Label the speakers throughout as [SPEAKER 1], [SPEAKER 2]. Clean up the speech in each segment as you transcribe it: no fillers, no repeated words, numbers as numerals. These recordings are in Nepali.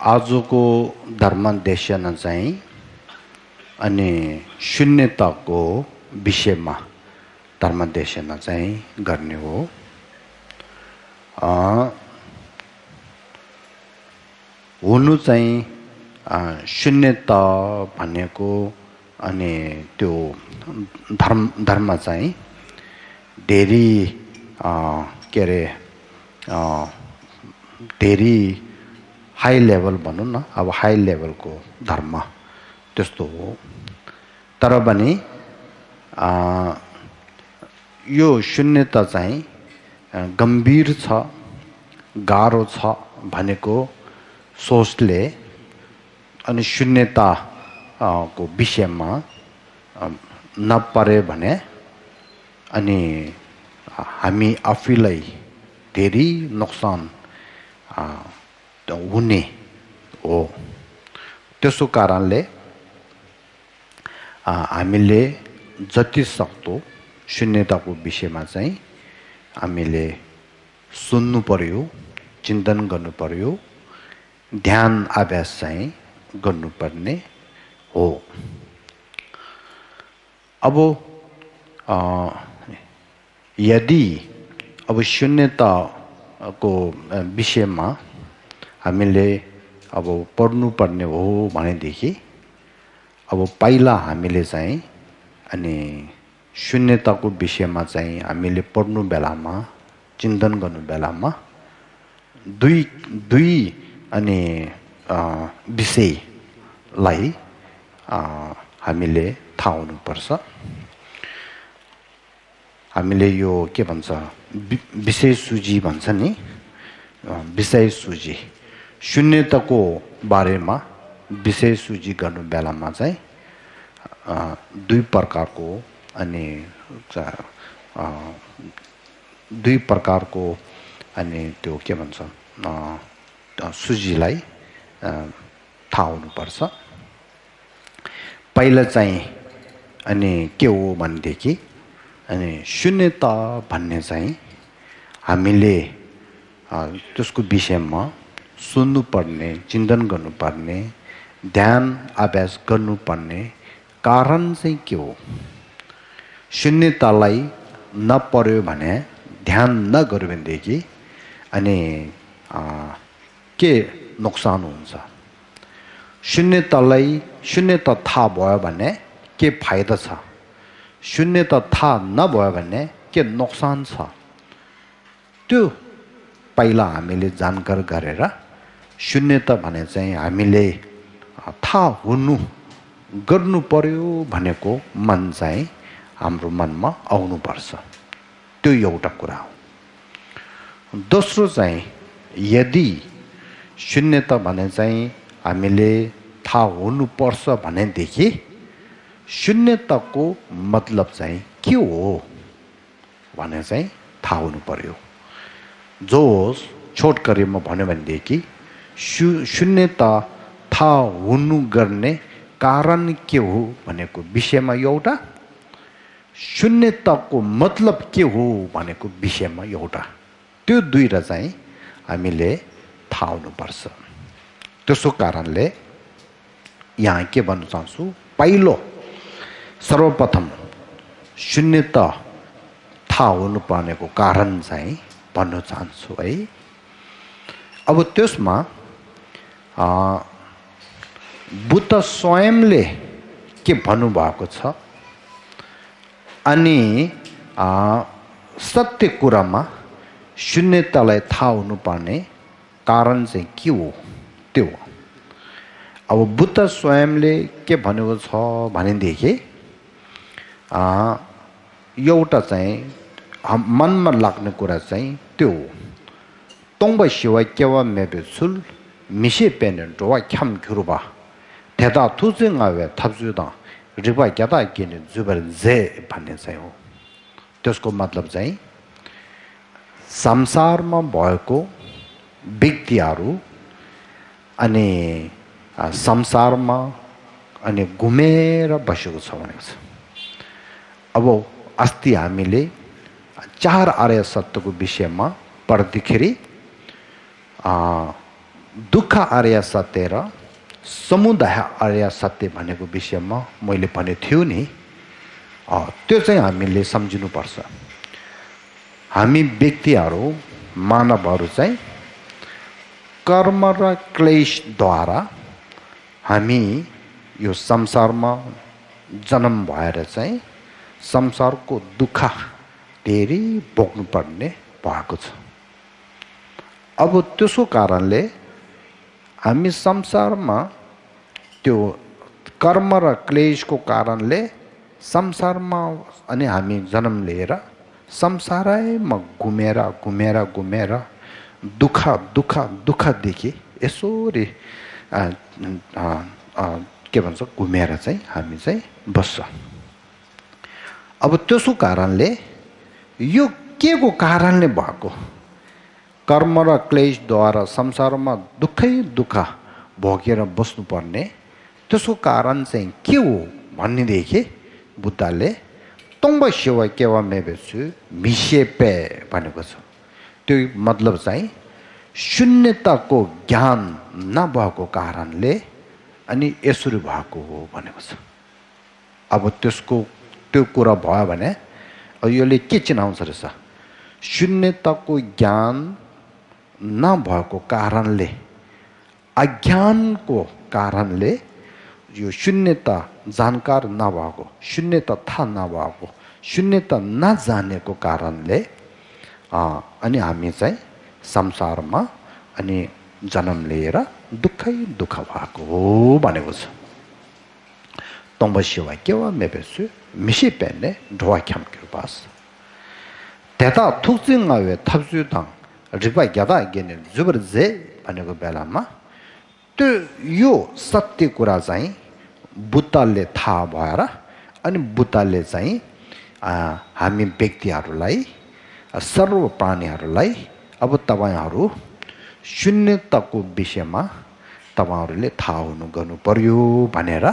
[SPEAKER 1] आजको धर्मदेशन चाहिँ अनि शून्यताको विषयमा धर्मदेशन चाहिँ गर्ने हो। हुनु चाहिँ शून्यता भनेको अनि त्यो धर्म चाहिँ धेरै के अरे धेरै हाई लेभल भनौँ न, अब हाई लेभलको धर्म त्यस्तो हो। तर पनि यो शून्यता चाहिँ गम्भीर छ, गाह्रो छ भनेको सोचले अनि शून्यता को विषयमा नपरे भने अनि हामी आफैलाई धेरै नोक्सान हुने हो। त्यसो कारणले हामीले जति सक्दो शून्यताको विषयमा चाहिँ हामीले सुन्नु पर्यो, चिन्तन गर्नु पर्यो, ध्यान अभ्यास चाहिँ गर्नुपर्ने हो। अब यदि अब शून्यताको विषयमा हामीले अब पढ्नुपर्ने हो भनेदेखि अब पहिला हामीले चाहिँ अनि शून्यताको विषयमा चाहिँ हामीले पढ्नु बेलामा, चिन्तन गर्नु बेलामा दुई अनि विषयलाई हामीले थाहा हुनुपर्छ। हामीले यो के भन्छ विषय सूची भन्छ नि, विषय सूची शून्यताको बारेमा विषय सूची गर्नु बेलामा चाहिँ दुई प्रकारको अनि त्यो के भन्छ सूचीलाई थाहा हुनुपर्छ। पहिला चाहिँ अनि के हो भनेदेखि अनि शून्यता भन्ने चाहिँ हामीले त्यसको विषयमा सुन्नुपर्ने, चिन्तन गर्नुपर्ने, ध्यान अभ्यास गर्नुपर्ने कारण चाहिँ के हो? शून्यतालाई नपर्यो भने, ध्यान नगर्यो भनेदेखि अनि के नोक्सान हुन्छ? शून्यता थाहा भयो भने के फाइदा छ? शून्यता थाहा नभयो भने के नोक्सान छ? त्यो पहिला हामीले जानकारी गरेर शून्यता भने चाहिँ हामीले थाहा गर्नु पर्यो भनेको मन चाहिँ हाम्रो मनमा आउनुपर्छ। त्यो एउटा कुरा हो। दोस्रो चाहिँ यदि शून्यता भने चाहिँ हामीले थाहा हुनुपर्छ भनेदेखि शून्यताको मतलब चाहिँ के हो भने चाहिँ थाहा हुनु पर्यो। जो छोटकरीमा भन्यो भनेदेखि शून्यता थाहा हुनु गर्ने कारण के हो भनेको विषयमा एउटा, शून्यताको मतलब के हो भनेको विषयमा एउटा, त्यो दुईटा चाहिँ हामीले थाहा हुनुपर्छ। त्यसो कारणले यहाँ के भन्न चाहन्छु, पहिलो सर्वप्रथम शून्यता थाहा हुनुपर्नेको कारण चाहिँ भन्न चाहन्छु है। अब त्यसमा बुद्ध स्वयंले के भन्नुभएको छ अनि सत्य कुरामा शून्यतालाई थाहा हुनुपर्ने कारण चाहिँ के हो त्यो। अब बुद्ध स्वयंले के भनेको छ भनेदेखि एउटा चाहिँ मनमा लाग्ने कुरा चाहिँ त्यो हो। तोङबा सिवा केवा मेबेसुल मिसे पेन डोवा ख्याम ख्युरुबा थेदा थुजिङ आवे थप्जुदा रिबा ग्यादा किने जुबर जे भन्ने चाहिँ हो। त्यसको मतलब चाहिँ संसारमा भएको व्यक्तिहरू अनि संसारमा अनि घुमेर बसेको छ भनेको छ। अब अस्ति हामीले चार आर्य सत्यको विषयमा पढ्दाखेरि दुःख आर्य सत्य र समुदाय आर्य सत्य भनेको विषयमा मैले भने थियो नि त्यो चाहिँ हामीले सम्झिनुपर्छ हामी व्यक्तिहरू मानवहरू चाहिँ कर्म र क्लेशद्वारा हामी यो संसारमा जन्म भएर चाहिँ संसारको दुःख धेरै भोग्नुपर्ने भएको छ अब त्यसको कारणले हामी संसारमा त्यो कर्म र क्लेशको कारणले संसारमा अनि हामी जन्म लिएर संसारैमा घुमेर दुःख दुःख दुःखदेखि यसरी के भन्छ घुमेर चाहिँ हामी चाहिँ बस्छ अब त्यसको कारणले यो के को कारणले भएको कर्म र क्लेशद्वारा संसारमा दुःखै दुःख भोगेर बस्नुपर्ने त्यसको कारण चाहिँ के हो भन्नेदेखि बुद्धले तोङ्ब सेवा केवा मेबेसु मिसेपे भनेको छ त्यो मतलब चाहिँ शून्यताको ज्ञान नभएको कारणले अनि यसरी भएको हो भनेको छ अब त्यो कुरा भयो भने यसले के चिनाउँछ रहेछ शून्यताको ज्ञान नभएको कारणले अज्ञानको कारणले यो शून्यता जानकार नभएको शून्यता थाहा नभएको शून्यता नजानेको कारणले अनि हामी चाहिँ संसारमा अनि जन्म लिएर दुःखै दुःख भएको हो भनेको छ तोङ्बसिवा केवा मेबेसु मिसिपेने ढोवाख्याम कृपास त्यता थुक्चिङावे थप्चुताङ रिपा ग्यादा गेने जुबर जे भनेको बेलामा त्यो यो सत्य कुरा चाहिँ बुद्धले थाहा भएर अनि बुद्धले चाहिँ हामी व्यक्तिहरूलाई सर्व प्राणीहरूलाई अब तपाईहरू शून्यताको विषयमा तपाईहरूले थाहा हुनु गर्नु पर्यो भनेर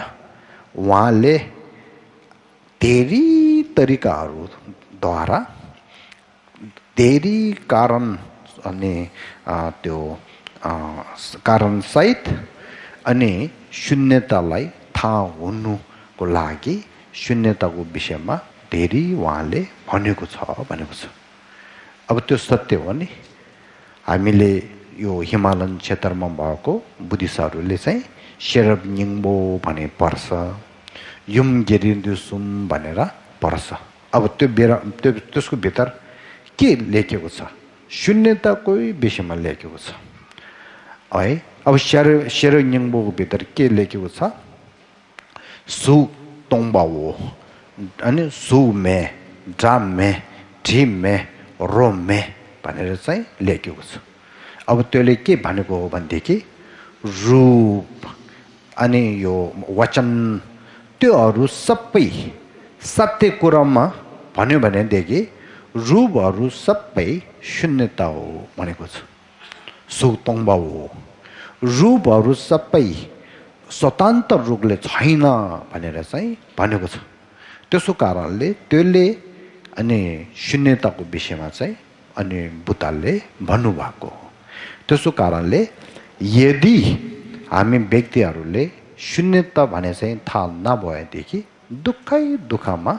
[SPEAKER 1] उहाँले धेरै तरिकाहरूद्वारा धेरै कारण अनि त्यो कारणसहित अनि शून्यतालाई थाहा हुनुको लागि शून्यताको विषयमा धेरै उहाँले भनेको छ भनेको छ अब त्यो सत्य हो नि हामीले यो हिमालयन क्षेत्रमा भएको बुद्धिस्टहरूले चाहिँ शेरब निङ्बो भने पर्छ युम गेरिन्दुसुम भनेर पर्छ अब त्यसको भित्र के लेखेको छ शून्यताको विषयमा लेखेको छ है अब शेर निङ्बोको भित्र के लेखेको छ सु तोङ्बा हो अनि सु मे ड्राम मे ढिम मे रोम मे भनेर चाहिँ लेखेको छ अब त्यसले के भनेको हो भनेदेखि रूप अनि यो वचन त्योहरू सबै सत्य कुरामा भन्यो भनेदेखि रूपहरू सबै शून्यता हो भनेको छ सुतोङ्बा हो रूपहरू सबै स्वतन्त्र रूपले छैन भनेर चाहिँ भनेको छ त्यसो कारणले त्यसले अनि शून्यताको विषयमा चाहिँ अनि बुद्धले भन्नुभएको हो त्यसो कारणले यदि हामी व्यक्तिहरूले शून्यता भने चाहिँ थाहा नभएदेखि दुःखै दुःखमा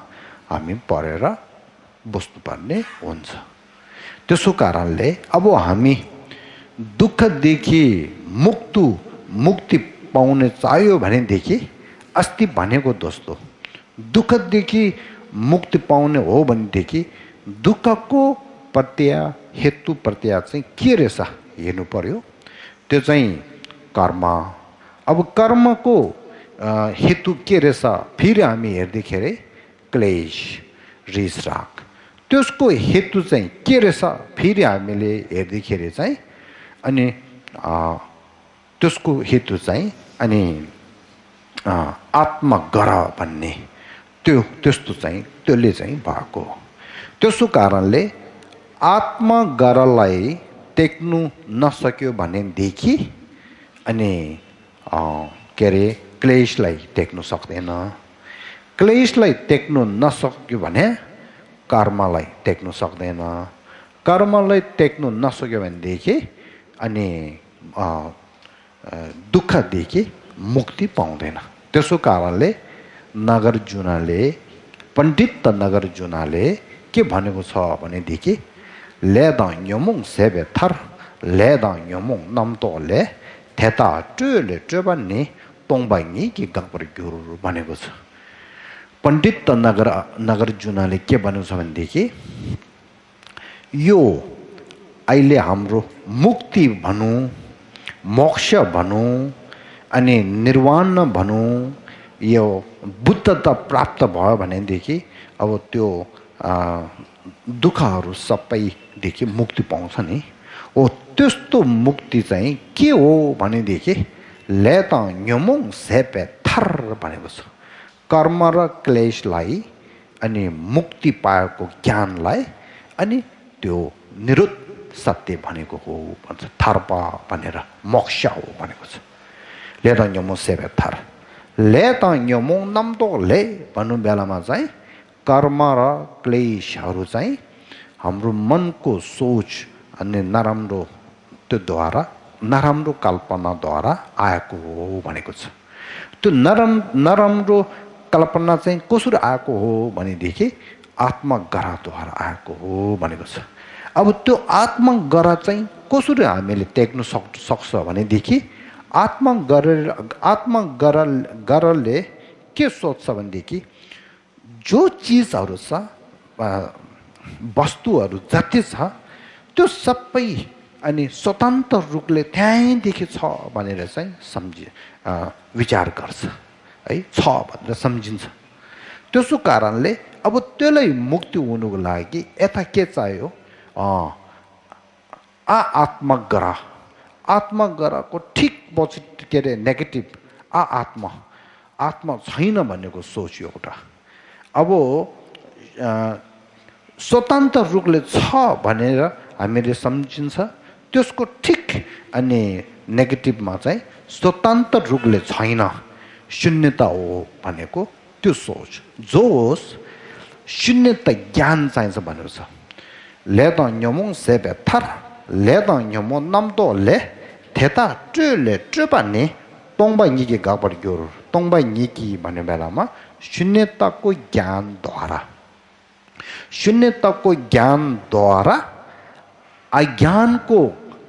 [SPEAKER 1] हामी परेर बस्नुपर्ने हुन्छ त्यसो कारणले अब हामी दुःखदेखि मुक्ति पाउने चाहियो भनेदेखि अस्ति भनेको दोस्तो दुःखदेखि मुक्ति पाउने हो भनेदेखि दुःखको हेतु प्रत्यय चाहिँ के रहेछ हेर्नु पर्यो त्यो चाहिँ कर्म अब कर्मको हेतु के रहेछ फेरि हामी हेर्दाखेरि क्लेश रिस राग त्यसको हेतु चाहिँ के रहेछ फेरि हामीले हेर्दाखेरि चाहिँ अनि त्यसको हेतु चाहिँ अनि आत्मगर भन्ने त्यस्तो चाहिँ त्यसले चाहिँ भएको त्यसो कारणले आत्मगरलाई टेक्नु नसक्यो भनेदेखि अनि के अरे क्लेशलाई टेक्नु सक्दैन क्लेशलाई टेक्नु नसक्यो भने कर्मलाई टेक्नु सक्दैन कर्मलाई टेक्नु नसक्यो भनेदेखि अनि दुःखदेखि मुक्ति पाउँदैन त्यसो कारणले नागार्जुनले पण्डित नागार्जुनले के भनेको छ भनेदेखि लेदाङ यमुङ सेबे थर लेदाङ यमुङ नम्तोले थेता टुले टुबन्ने तोङबाङी कि गपर गुरु भनेको छ पण्डित नागार्जुनले के भनेको छ भनेदेखि यो अहिले हाम्रो मुक्ति भनौँ मोक्ष भनौँ अनि निर्वाण भनौँ यो बुद्धता प्राप्त भयो भनेदेखि अब त्यो दुःखहरू सबैदेखि मुक्ति पाउँछ नि ओ त्यस्तो मुक्ति चाहिँ के हो भनेदेखि लेता न्यमुङ सेपे थर भनेको छ कर्म र क्लेशलाई अनि मुक्ति पाएको ज्ञानलाई अनि त्यो निरुद्ध सत्य भनेको हो भन्छ थर्पा भनेर मोक्ष हो भनेको छ लेता न्यमुङ सेपे थर लेता न्यमुङ नम्तोले भन्नु बेलामा चाहिँ कर्म र क्लेशहरू चाहिँ हाम्रो मनको सोच अनि नराम्रो त्योद्वारा नराम्रो कल्पनाद्वारा आएको हो भनेको छ त्यो नराम्रो कल्पना चाहिँ कसरी आएको हो भनेदेखि आत्मग्रहद्वारा आएको हो भनेको छ अब त्यो आत्मग्रह चाहिँ कसरी हामीले त्याग्नु सक्छ भनेदेखि आत्मग्रहले के सोच्छ भनेदेखि जो चिजहरू छ वस्तुहरू जति छ त्यो सबै अनि स्वतन्त्र रूपले त्यहीँदेखि छ भनेर चाहिँ विचार गर्छ है छ भनेर सम्झिन्छ त्यसो कारणले अब त्यसलाई मुक्ति हुनुको लागि यता के चाहियो आत्मग्रहको ठिक पछि के अरे नेगेटिभ आत्मा छैन भनेको सोच एउटा अब स्वतन्त्र रूपले छ भनेर हामीले सम्झिन्छ त्यसको ठिक अनि नेगेटिभमा चाहिँ स्वतन्त्र रूपले छैन शून्यता हो भनेको त्यो सोच जो होस् शून्यता ज्ञान चाहिन्छ भनेको छ लेदा न्यमुङ सेबे थर लेदा न्यमो नम्तोले थेता टुले टुपाने तोङबा निकी गापर ग्योर तोङबा निकी भन्ने बेलामा शून्यताको ज्ञानद्वारा अज्ञानको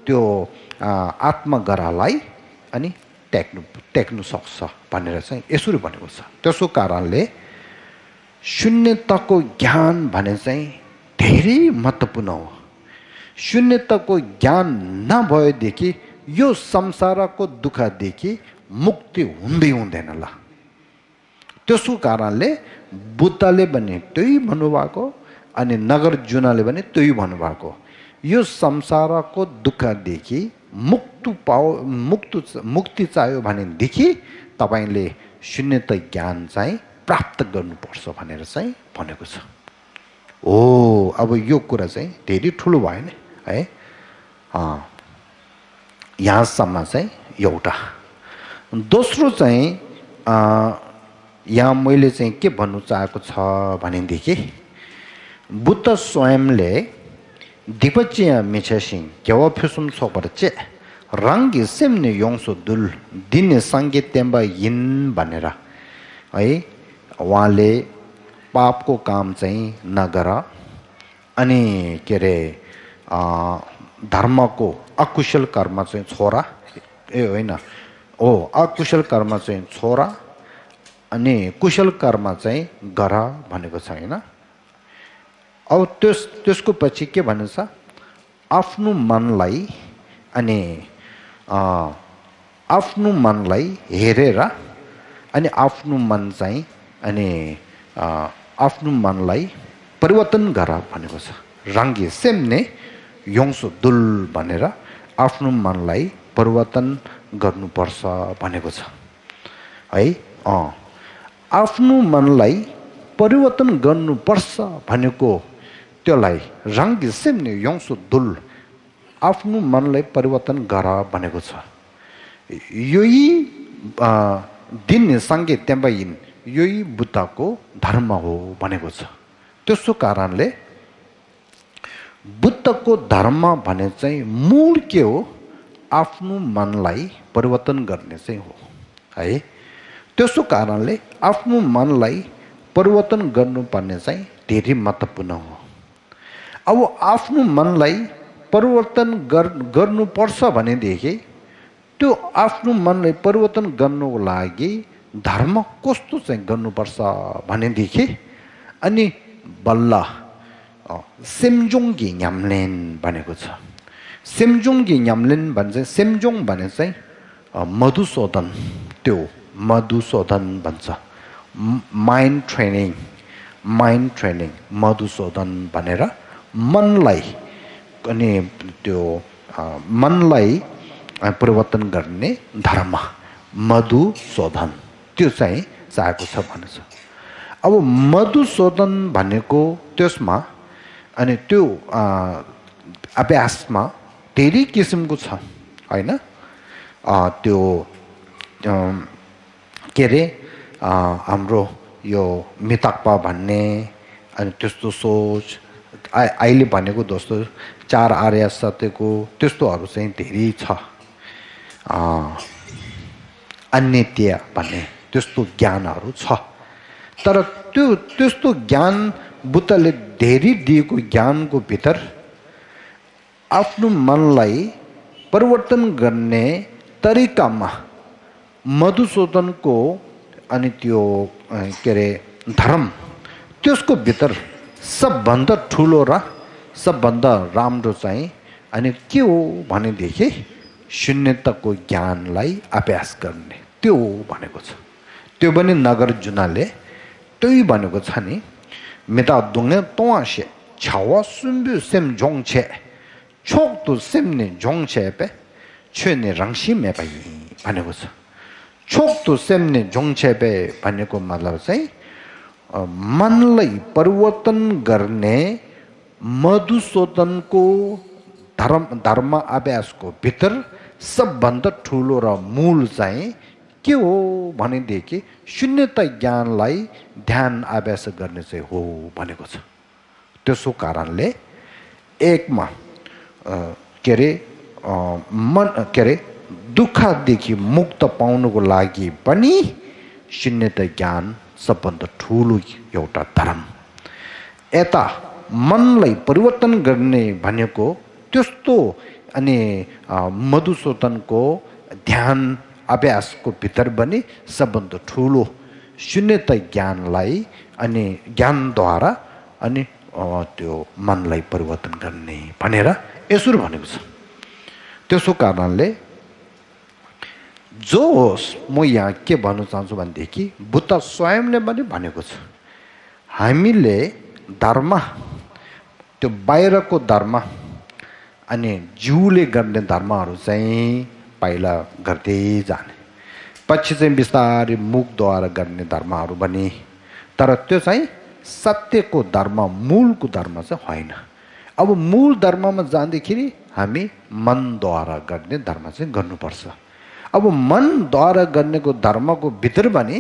[SPEAKER 1] त्यो आत्मग्रहलाई अनि टेक्नु सक्छ भनेर चाहिँ यसरी भनेको छ त्यसो कारणले शून्यताको ज्ञान भने चाहिँ धेरै महत्त्वपूर्ण हो शून्यताको ज्ञान नभएदेखि यो संसारको दुःखदेखि मुक्ति हुँदैन ल त्यसो कारणले बुद्धले पनि त्यही भन्नुभएको अनि नागार्जुनले पनि त्यही भन्नुभएको यो संसारको दुःखदेखि मुक्ति चाहियो भनेदेखि तपाईले शून्यता ज्ञान चाहिँ प्राप्त गर्नुपर्छ भनेर चाहिँ भनेको छ ओ अब यो कुरा चाहिँ धेरै ठुलो भयो नि है यहाँसम्म चाहिँ एउटा दोस्रो चाहिँ यहाँ मैले चाहिँ के भन्नु चाहेको छ भनेदेखि बुद्ध स्वयंले दिपचिया मिछसिङ केवा फिसुम सोपर्चे रंगी सिमने योंसो दुल दिने संगीत तेम्बा यिन भनेर है उहाँले पापको काम चाहिँ नगर अनि के रे धर्मको अकुशल कर्म चाहिँ छोरा होइन अकुशल कर्म चाहिँ छोरा अनि कुशल कर्म चाहिँ गर भनेको छ हैन अब त्यसको पछि के भन्छ आफ्नो मनलाई अनि आफ्नो मनलाई हेरेर अनि आफ्नो मन चाहिँ अनि आफ्नो मनलाई परिवर्तन गर भनेको छ रंगी सेमने योंसो दुल भनेर आफ्नो मनलाई परिवर्तन गर्नुपर्छ भनेको छ है आफ्नो मनलाई परिवर्तन गर्नुपर्छ भनेको त्यसलाई रंगी सेमने योंसो दुल आफ्नो मनलाई परिवर्तन गर भनेको छ यही दिन संगीत तेम्बाइन यही बुद्धको धर्म हो भनेको छ त्यसो कारणले बुद्धको धर्म भने चाहिँ मूल के हो आफ्नो मनलाई परिवर्तन गर्ने चाहिँ हो है त्यसो कारणले आफ्नो मनलाई परिवर्तन गर्नुपर्ने चाहिँ धेरै महत्त्वपूर्ण हो अब आफ्नो मनलाई परिवर्तन गर्नुपर्छ भनेदेखि त्यो आफ्नो मनलाई परिवर्तन गर्नको लागि धर्म कस्तो चाहिँ गर्नुपर्छ भनेदेखि अनि बल्ल सेमजोङगी न्यामलेन भनेको छ सेमजोङगी न्यामलेन भन्छ सेमजोङ भने चाहिँ मधुसूदन त्यो मधुसूदन भन्छ माइन्ड ट्रेनिङ मधुसूदन भनेर मनलाई अनि त्यो मनलाई परिवर्तन गर्ने धर्म मधुसूदन त्यो चाहिँ चाहेको छ भन्छ अब मधुसूदन भनेको त्यसमा अनि त्यो अभ्यासमा धेरै किसिमको छ हैन त्यो के रे हाम्रो यो मिताक्पा भन्ने अनि त्यस्तो सोच अहिले भनेको दोस्तो 4 आर्य सत्यको त्यस्तोहरू चाहिँ धेरै छ अन्यत्य भन्ने त्यस्तो ज्ञानहरू छ तर त्यो त्यस्तो ज्ञान बुद्धले धेरै दिएको ज्ञानको भित्र आफ्नो मनलाई परिवर्तन गर्ने तरिकामा मधुसूदनको अनि त्यो के रे धर्म त्यसको भित्र सबभन्दा ठुलो र सबभन्दा राम्रो चाहिँ अनि के हो भनेदेखि शून्यताको ज्ञानलाई अभ्यास गर्ने त्यो भनेको छ त्यो पनि नागार्जुनले त्यही भनेको छ नि मेता दुङे तोआसे छावा सुम्बु सेम जोङछे छोक्तु सेमने जोङछे पे छेने रंगसी मे पाइ भनेको छ छोक्तु सेमने जोङछे पे भनेको मतलब चाहिँ मनलाई परिवर्तन गर्ने मधुसूदनको धर्म अभ्यासको भित्र सबभन्दा ठुलो र मूल चाहिँ के हो भनेदेखि शून्यता ज्ञानलाई ध्यान अभ्यास गर्ने चाहिँ हो भनेको छ त्यसो कारणले एकमा के रे मन के रे दुःखदेखि मुक्त पाउनको लागि पनि शून्यता ज्ञान सबभन्दा ठुलो एउटा धर्म यता मनलाई परिवर्तन गर्ने भनेको त्यस्तो अनि मधुसूदनको ध्यान अभ्यासको भित्र पनि सबभन्दा ठुलो शून्यता ज्ञानलाई अनि ज्ञानद्वारा अनि त्यो मनलाई परिवर्तन गर्ने भनेर यसरी भनेको छ त्यसो कारणले जो होस् म यहाँ के भन्न चाहन्छु भनेदेखि बुद्ध स्वयंले पनि भनेको छ हामीले धर्म त्यो बाहिरको धर्म अनि जीवले गर्ने धर्महरू चाहिँ पहिला गर्दै जाने पछि चाहिँ बिस्तारै मुखद्वारा गर्ने धर्महरू पनि तर त्यो चाहिँ सत्यको धर्म मूलको धर्म चाहिँ होइन अब मूल धर्ममा जाँदाखेरि हामी मनद्वारा गर्ने धर्म चाहिँ गर्नुपर्छ अब मनद्वारा गर्नेको धर्मको भित्र पनि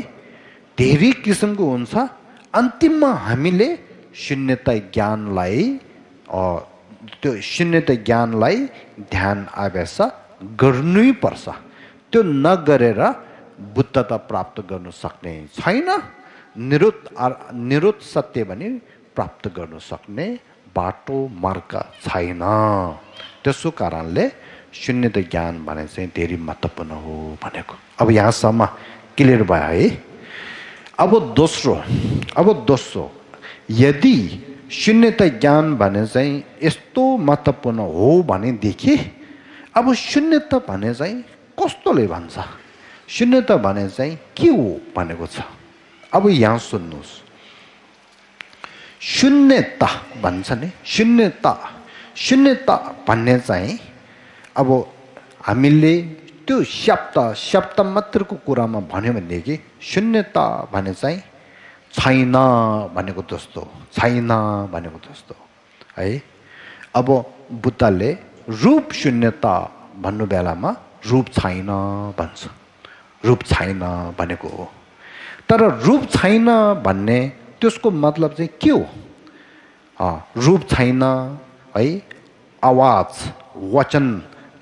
[SPEAKER 1] धेरै किसिमको हुन्छ अन्तिममा हामीले शून्यता ज्ञानलाई त्यो शून्यता ज्ञानलाई ध्यान अभ्यास गर्नै पर्छ त्यो नगरेर बुद्धता प्राप्त गर्न सक्ने छैन निरुत सत्य पनि प्राप्त गर्न सक्ने बाटो मार्ग छैन त्यसो कारणले शून्यता ज्ञान भने चाहिँ धेरै महत्त्वपूर्ण हो भनेको अब यहाँसम्म क्लियर भयो है अब दोस्रो यदि शून्यता ज्ञान भने चाहिँ यस्तो महत्त्वपूर्ण हो भनेदेखि अब शून्यता भने चाहिँ कस्तोले भन्छ शून्यता भने चाहिँ के हो भनेको छ अब यहाँ सुन्नुहोस् शून्यता भन्छ नि शून्यता भन्ने चाहिँ अब हामीले त्यो शब्द मात्रको कुरामा भन्यो भनेदेखि शून्यता भने चाहिँ छैन भनेको जस्तो है अब बुद्धले रूप शून्यता भन्नु बेलामा रूप छैन भन्छ रूप छैन भनेको हो तर रूप छैन भन्ने त्यसको मतलब चाहिँ के हो रूप छैन है आवाज वचन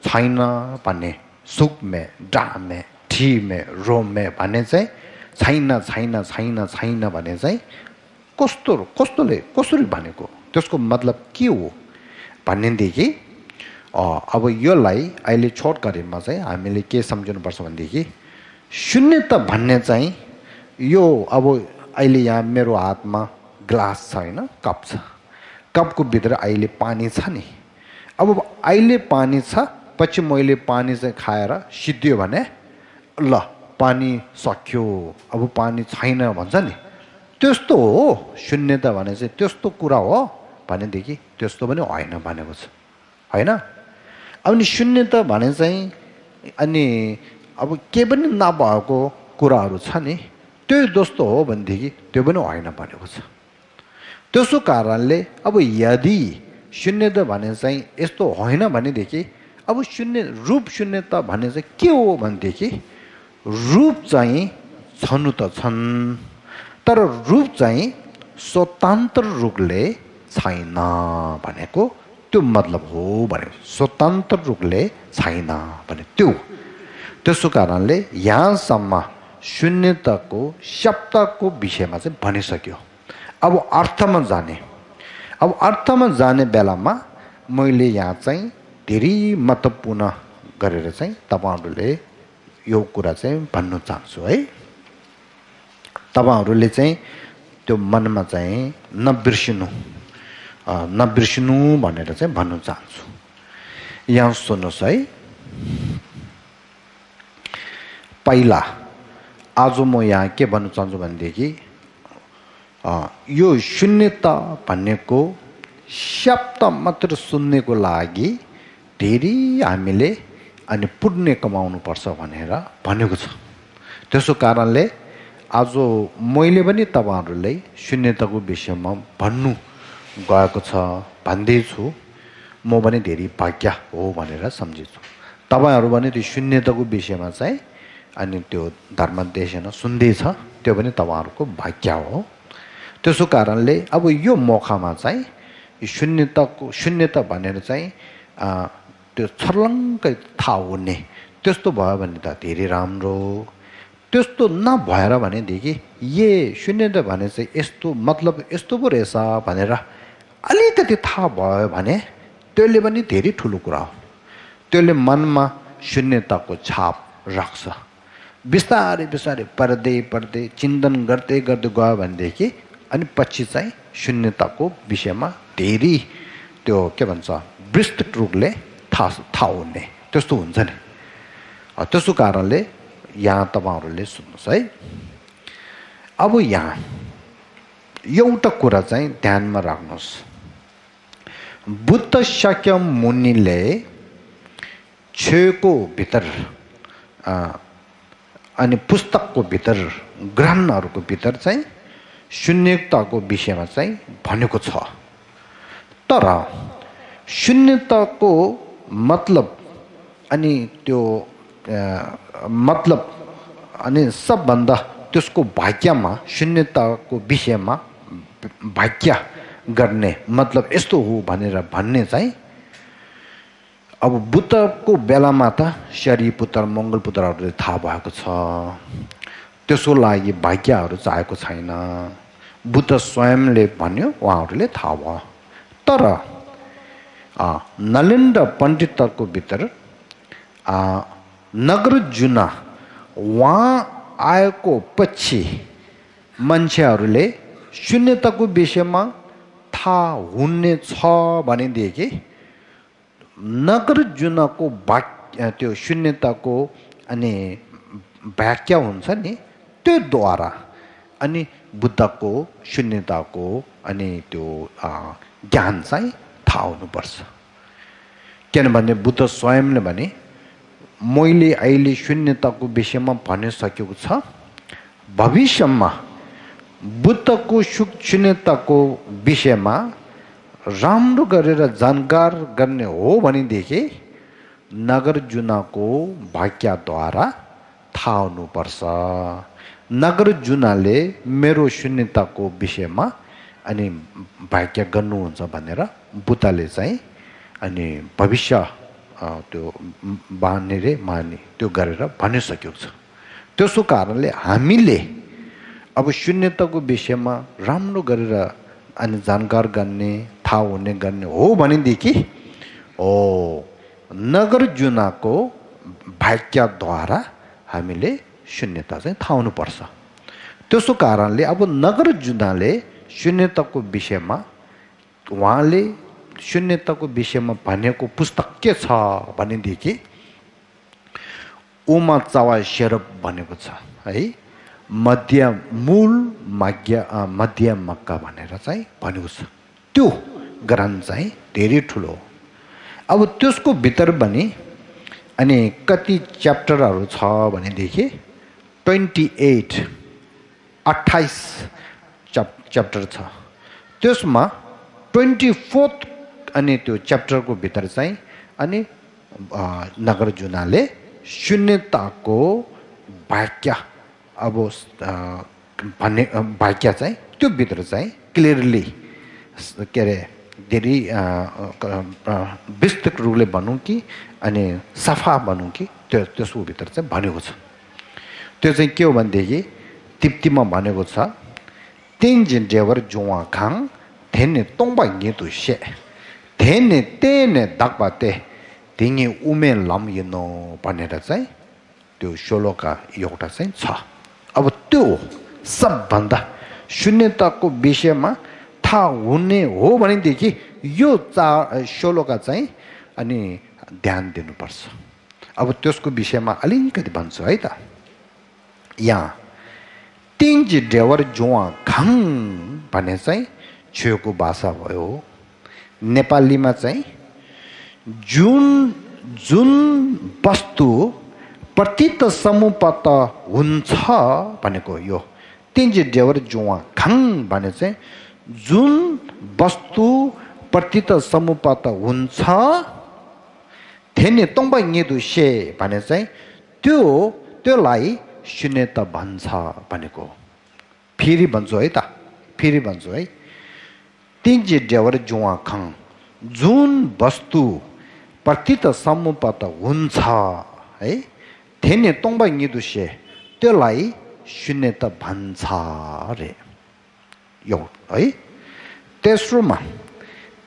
[SPEAKER 1] छैन भन्ने सुख में डा में ठी में रो में भने चाहिँ छैन छैन छैन छैन भने चाहिँ कसरी भनेको त्यसको मतलब के हो भन्नेदेखि अब योलाई अहिले छोटकरीमा चाहिँ हामीले के सम्झिनुपर्छ भनेदेखि शून्यता भन्ने चाहिँ यो अब अहिले यहाँ मेरो हातमा ग्लास छ हैन कप छ कपको भित्र अहिले पानी छ नि अब अहिले पानी छ पछि मैले पानी चाहिँ खाएर सिद्धियो भने ल पानी सक्यो अब पानी छैन भन्छ नि त्यस्तो हो शून्यता भने चाहिँ त्यस्तो कुरा हो भनेदेखि त्यस्तो पनि होइन भनेको छ हैन अनि शून्यता भने चाहिँ अनि अब के पनि नभएको कुराहरू छ नि त्यो जस्तो हो भनेदेखि त्यो पनि होइन भनेको छ त्यसो कारणले अब यदि शून्यता भने चाहिँ यस्तो होइन भनेदेखि अब रूप शून्यता भने चाहिँ के हो भनेदेखि रूप चाहिँ छनु त छन् तर रूप चाहिँ स्वतन्त्र रूपले छैन भनेको त्यो मतलब हो भनेको स्वतन्त्र रूपले छैन भने त्यो त्यसो कारणले यहाँसम्म शून्यताको शब्दको विषयमा चाहिँ भनिसक्यो अब अर्थमा जाने बेलामा मैले यहाँ चाहिँ धेरै महत्त्वपूर्ण गरेर चाहिँ तपाईहरुले यो कुरा चाहिँ भन्न चाहन्छु है तपाईहरुले चाहिँ त्यो मनमा चाहिँ नबिर्सिनु भनेर चाहिँ भन्न चाहन्छु यहाँ सुन्नुस् है पहिला आज म यहाँ के भन्न चाहन्छु भनेदेखि यो शून्यता भन्नेको शब्द मात्र सुन्नेको लागि धेरै हामीले अनि पुण्य कमाउनु पर्छ भनेर भनेको छ त्यसो कारणले आज मैले पनि तपाईहरुलाई शून्यताको विषयमा भन्नु गएको छ भन्दै छु म पनि धेरै भाग्य हो भनेर सम्झिन्छु तपाईहरु पनि त्यो शून्यताको विषयमा चाहिँ अनि त्यो धर्मदेशन सुन्दै छ त्यो पनि तपाईहरुको भाग्य हो त्यसो कारणले अब यो मौकामा चाहिँ शून्यता भनेर चाहिँ त्यो छर्लङ्कै थाहा हुने त्यस्तो भयो भने त धेरै राम्रो त्यस्तो नभएर भनेदेखि शून्यता भने चाहिँ यस्तो मतलब यस्तो पो रहेछ भनेर अलिकति थाहा भयो भने त्यसले पनि धेरै ठुलो कुरा हो त्यसले मनमा शून्यताको छाप राख्छ बिस्तारै बिस्तारै पढ्दै चिन्तन गर्दै गयो भनेदेखि अनि पछि चाहिँ शून्यताको विषयमा धेरै त्यो के भन्छ विस्तृत रूपले थाहा हुने त्यस्तो हुन्छ नि त्यसो कारणले यहाँ तपाईहरुले सुन्नुस् है अब यहाँ एउटा कुरा चाहिँ ध्यानमा राख्नुस् बुद्ध शाक्य मुनिले छेको भित्र अनि पुस्तकको भित्र ग्रन्थहरुको भित्र चाहिँ शून्यताको विषयमा चाहिँ भनेको छ तर शून्यताको मतलब अनि त्यो मतलब अनि सबभन्दा त्यसको भाग्यमा शून्यताको विषयमा भाग्य गर्ने मतलब यस्तो हो भनेर भन्ने चाहिँ अब बुद्धको बेलामा त शरीपुत्र मंगलपुत्रहरुले थाहा भएको छ त्यसको लागि भाग्यहरु चाहेको छैन बुद्ध स्वयंले भन्यो उहाँहरुले थाहा भयो तर नलिन्द पण्डितको भित्र नागार्जुन वहाँ आएको पछि मान्छेहरुले शून्यताको विषयमा थाहा हुने छ भनेदेखि नागार्जुनको त्यो शून्यताको अनि व्याख्या हुन्छ नि त्यो द्वारा अनि बुद्धको शून्यताको अनि त्यो ज्ञान चाहिँ थाहा हुनुपर्छ किनभने बुद्ध स्वयंले भने मैले अहिले शून्यताको विषयमा भनिसकेको छ भविष्यमा बुद्धको शून्यताको विषयमा राम्रो गरेर जानकार गर्ने हो भनेदेखि नागार्जुनको वाक्यद्वारा थाहा हुनुपर्छ नागार्जुनले मेरो शून्यताको विषयमा अनि वाक्य गर्नुहुन्छ भनेर बुद्धले चाहिँ अनि भविष्य त्यो बानी रे मानी त्यो गरेर भनिसकेको छ त्यसो कारणले हामीले अब शून्यताको विषयमा राम्रो गरेर अनि जानकार गर्ने थाहा हुने गर्ने हो भनेदेखि नगरजुनाको वाक्यद्वारा हामीले शून्यता चाहिँ थाहा हुनुपर्छ त्यसो कारणले अब नगरजुनाले शून्यताको विषयमा उहाँले शून्यताको विषयमा भनेको पुस्तक के छ भनेदेखि उमा चावा शेरप भनेको छ है मध्य मक्का भनेर चाहिँ भनेको छ त्यो ग्रन्थ चाहिँ धेरै ठुलो हो अब त्यसको भित्र पनि अनि कति च्याप्टरहरू छ भनेदेखि 28 च्याप्टर छ त्यसमा 24th अनि त्यो च्याप्टरको भित्र चाहिँ अनि नगरजुनाले शून्यताको वाक्य अब भन्ने वाक्य चाहिँ त्यो भित्र चाहिँ क्लियरली के अरे धेरै विस्तृत रूपले भनौँ कि अनि सफा भनौँ कि त्यसको भित्र चाहिँ भनेको छ त्यो चाहिँ के हो भनेदेखि तिप्तीमा भनेको छ तेन्जिन डेवर जुवा खाङ धेने तोङबा गेतु से धेने तेने दाकबाते दिङे उमेन लम यनो भनेर चाहिँ त्यो श्लोका एउटा चाहिँ छ अब त्यो सबभन्दा शून्यताको विषयमा थाहा हुने हो भनेदेखि यो श्लोका चाहिँ अनि ध्यान दिनुपर्छ अब त्यसको विषयमा अलिकति भन्छु है त यहाँ तिङजी डेवर जुवा खाङ भन्ने चाहिँ छेउको भाषा भयो नेपालीमा चाहिँ जुन वस्तु प्रतीत समुपत हुन्छ भनेको यो तिङजी डेवर जुवा खाङ भने चाहिँ जुन वस्तु प्रतीत समुपत हुन्छ थेने तोङबा ङेदु से भने चाहिँ त्योलाई शून्यता भन्छ भनेको फेरि भन्छु है त फेरि भन्छु है तिङजी डेवर जुवा खाङ जुन वस्तु प्रतीत समुपत हुन्छ है थेने तोङबा ङेदु से त्योलाई शून्यता भन्छ रे यो है तेस्रोमा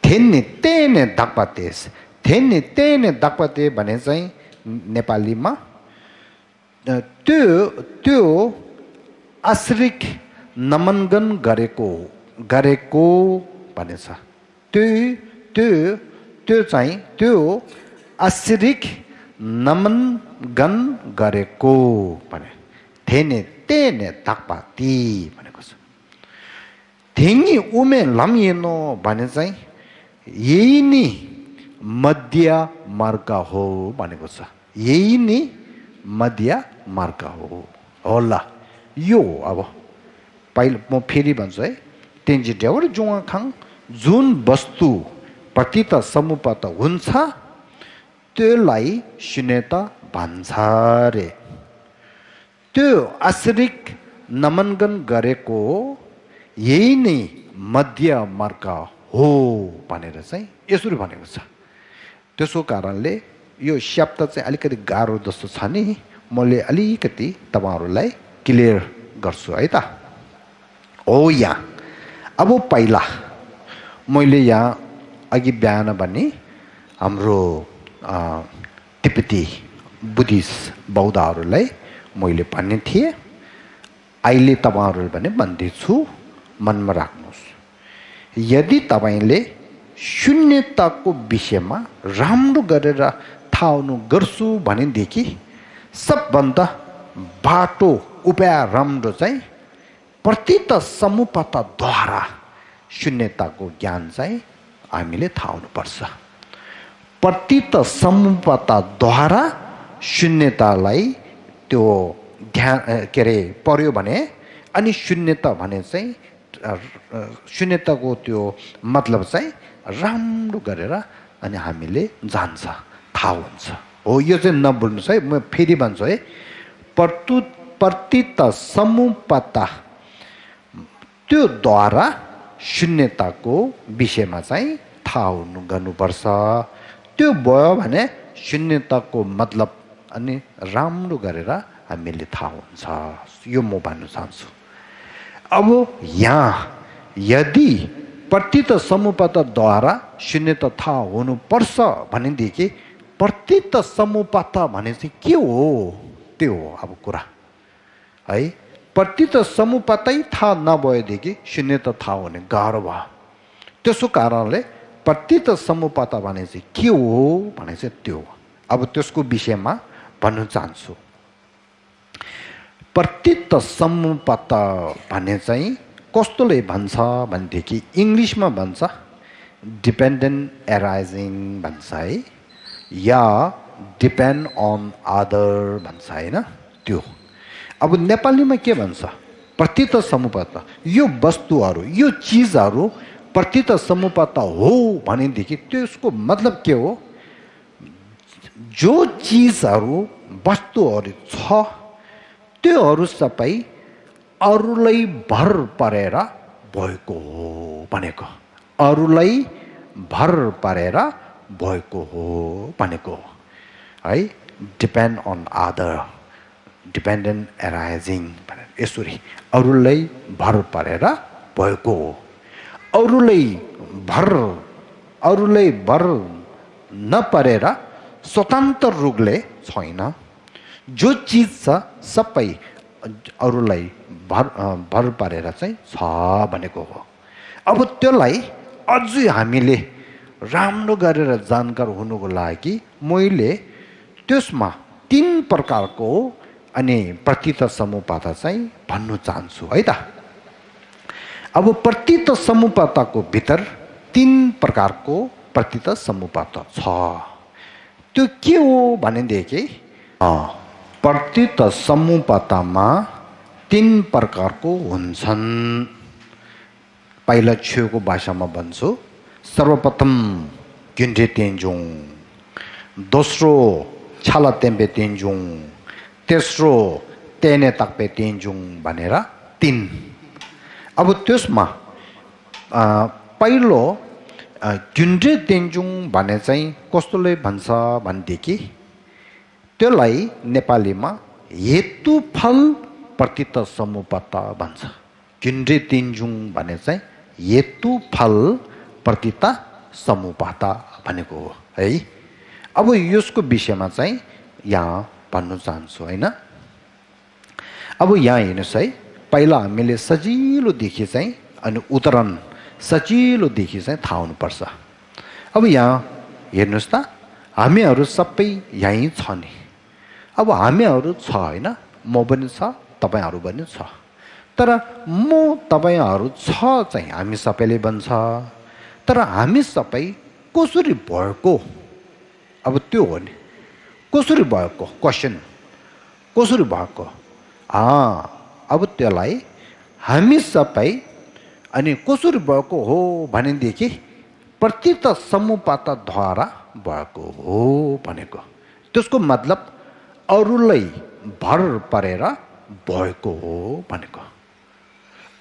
[SPEAKER 1] थेने तेने दाकपातेस थेने तेने दाकपाते भने चाहिँ नेपालीमा त्यो आश्रिक नमनगन गरेको भनेछ त्यो चाहिँ त्यो आश्रिक नमनगन गरेको भने थेने तेने दाकपाती भनेको छ धेङ्गी उमे लम्येनो भने चाहिँ यही नि मध्य मार्ग हो भनेको छ यही नि मध्य मार्ग हो होला यो अब पहिलो म फेरि भन्छु है तेन्जी डेवर जुवा खाङ जुन वस्तु प्रतीत समुपत हुन्छ त्यसलाई शून्यता भन्छ रे त्यो आश्रिक नमनगन गरेको यही नै मध्य मार्ग हो भनेर चाहिँ यसरी भनेको छ त्यसो कारणले यो शब्द चाहिँ अलिकति गाह्रो जस्तो छ नि मैले अलिकति तपाईहरुलाई क्लियर गर्छु है त हो यहाँ अब पहिला मैले यहाँ अघि बिहान भने हाम्रो तिब्बती बुद्धिस्ट बौद्धहरूलाई मैले भन्ने थिए अहिले तपाईहरुले भने भन्दैछु मनमा राख्नुस् यदि तपाईले शून्यताको विषयमा राम्रो गरेर थाहा हुनु गर्छु भनेदेखि सबभन्दा बाटो उपाय राम्रो चाहिँ प्रतीत समुपतद्वारा शून्यताको ज्ञान चाहिँ हामीले थाहा हुनुपर्छ प्रतीत समुपतद्वारा शून्यतालाई त्यो ध्यान के अरे पर्यो भने अनि शून्यता भने चाहिँ शून्यताको त्यो मतलब चाहिँ राम्रो गरेर अनि हामीले जान्छ थाहा हुन्छ हो यो चाहिँ नभुल्नुस् है म फेरि भन्छु है प्रतीत समुपत त्यो द्वारा शून्यताको विषयमा चाहिँ थाहा हुनु गर्नुपर्छ त्यो भयो भने शून्यताको मतलब अनि राम्रो गरेर हामीले थाहा हुन्छ यो म भन्न चाहन्छु अब यहाँ यदि प्रतीत समुपातद्वारा शून्यता थाहा हुनुपर्छ भनेदेखि प्रतीत समुपात भने चाहिँ के हो त्यो हो अब कुरा है प्रतीत समुपातै थाहा नभएदेखि शून्यता थाहा हुने गाह्रो भयो त्यसो कारणले प्रतीत समुपात भने चाहिँ के हो भने चाहिँ त्यो हो अब त्यसको विषयमा भन्न चाहन्छु प्रतीत समुपात भने चाहिँ कस्तोले भन्छ भनेदेखि इङ्ग्लिसमा भन्छ डिपेन्डेन्ट एराइजिङ भन्छ है या डिपेन्ड अन अदर भन्छ हैन त्यो अब नेपालीमा के भन्छ प्रतीत समुपात यो वस्तुहरू यो चीजहरू प्रतीत समुपात हो भनेदेखि त्यसको मतलब के हो जो चीजहरू वस्तुहरू छ त्योहरू सबै अरूलाई भर परेर भएको हो भनेको अरूलाई भर परेर भएको हो भनेको है depend on other dependent arising यसरी अरूलाई भर परेर भएको हो अरूलाई भर नपरेर स्वतन्त्र रूपले छैन जो चीज छ सबै अरूलाई भर परेर चाहिँ छ भनेको हो अब त्यसलाई अझै हामीले राम्रो गरेर जानकार हुनुको लागि मैले त्यसमा 3 प्रकारको अनि प्रतीत समुपात चाहिँ भन्नु चाहन्छु है त अब प्रतीत समुपातको भित्र 3 प्रकारको प्रतीत समुपात छ त्यो के हो भनेदेखि प्रतीत समुपातमा 3 प्रकारको हुन्छन् पहिला छेउको भाषामा भन्छु सर्वप्रथम gyunje tenjung दोस्रो छाला तेम्बे तेन्जुङ तेस्रो तेने ताक्पे तेन्जुङ भनेर 3 अब त्यसमा पहिलो gyunje tenjung भने चाहिँ कस्तोले भन्छ भनेदेखि त्यसलाई नेपालीमा हेतुफल प्रतीत समुपात भन्छ gyunje tenjung भने चाहिँ हेतुफल प्रतीत समुपात भनेको हो है अब यसको विषयमा चाहिँ यहाँ भन्नु चाहन्छु हैन अब यहाँ हेर्नुस् है पहिला हामीले सजिलो देखि चाहिँ अनि उदाहरण सजिलो देखि चाहिँ थाहा हुनुपर्छ अब यहाँ हेर्नुस् त हामीहरू सबै यही छ नि अब हामीहरू छ हैन म पनि छ तपाईहरु पनि छ तर म तपाईहरु छ चाहिँ हामी सबैले भन्छ तर हामी सबै कसरी भएको अब त्यो हो नि कसरी भएको क्वेशन कसरी भएको अब त्यसलाई हामी सबै अनि कसरी भएको हो भनेदेखि प्रतीत समुपातद्वारा भएको हो भनेको त्यसको मतलब अरूलाई भर परेर भएको हो भनेको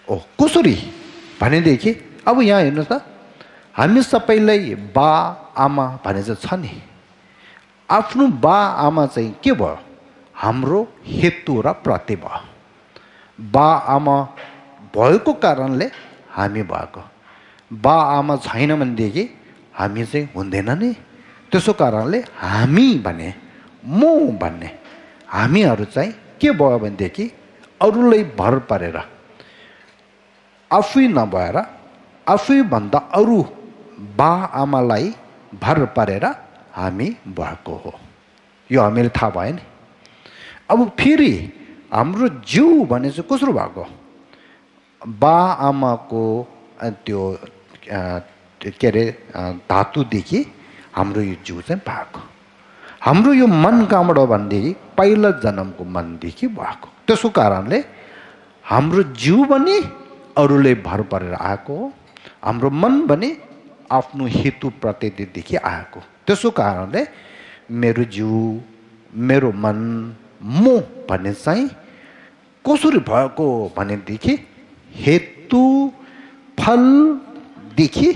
[SPEAKER 1] ओ कसरी भनेदेखि अब यहाँ हेर्नुस् त हामी सबैलाई बा आमा भने चाहिँ छ नि आफ्नो बा आमा चाहिँ के भयो हाम्रो हेतु र प्रति भयो बा आमा भएको कारणले हामी भएको बा आमा छैन भनेदेखि हामी चाहिँ हुँदैन नि त्यसो कारणले हामी भने म भन्ने हामीहरू चाहिँ के भयो भनेदेखि अरूलाई भर परेर आफै नभएर आफै भन्दा अरू बा आमालाई भर परेर हामी भएको हो यो हामीले थाहा भयो नि अब फेरि हाम्रो जिउ भने चाहिँ कसरी भएको बा आमाको त्यो के अरे धातुदेखि हाम्रो यो जिउ चाहिँ भएको हाम्रो यो मन कहाँबाट भनेदेखि पहिला जन्मको मनदेखि भएको त्यसो कारणले हाम्रो जिउ पनि अरूले भर परेर आएको हो हाम्रो मन पनि आफ्नो हेतु प्रतिदेखि आएको त्यसो कारणले मेरो जिउ मेरो मन म भन्ने चाहिँ कसरी भएको भनेदेखि हेतु फलदेखि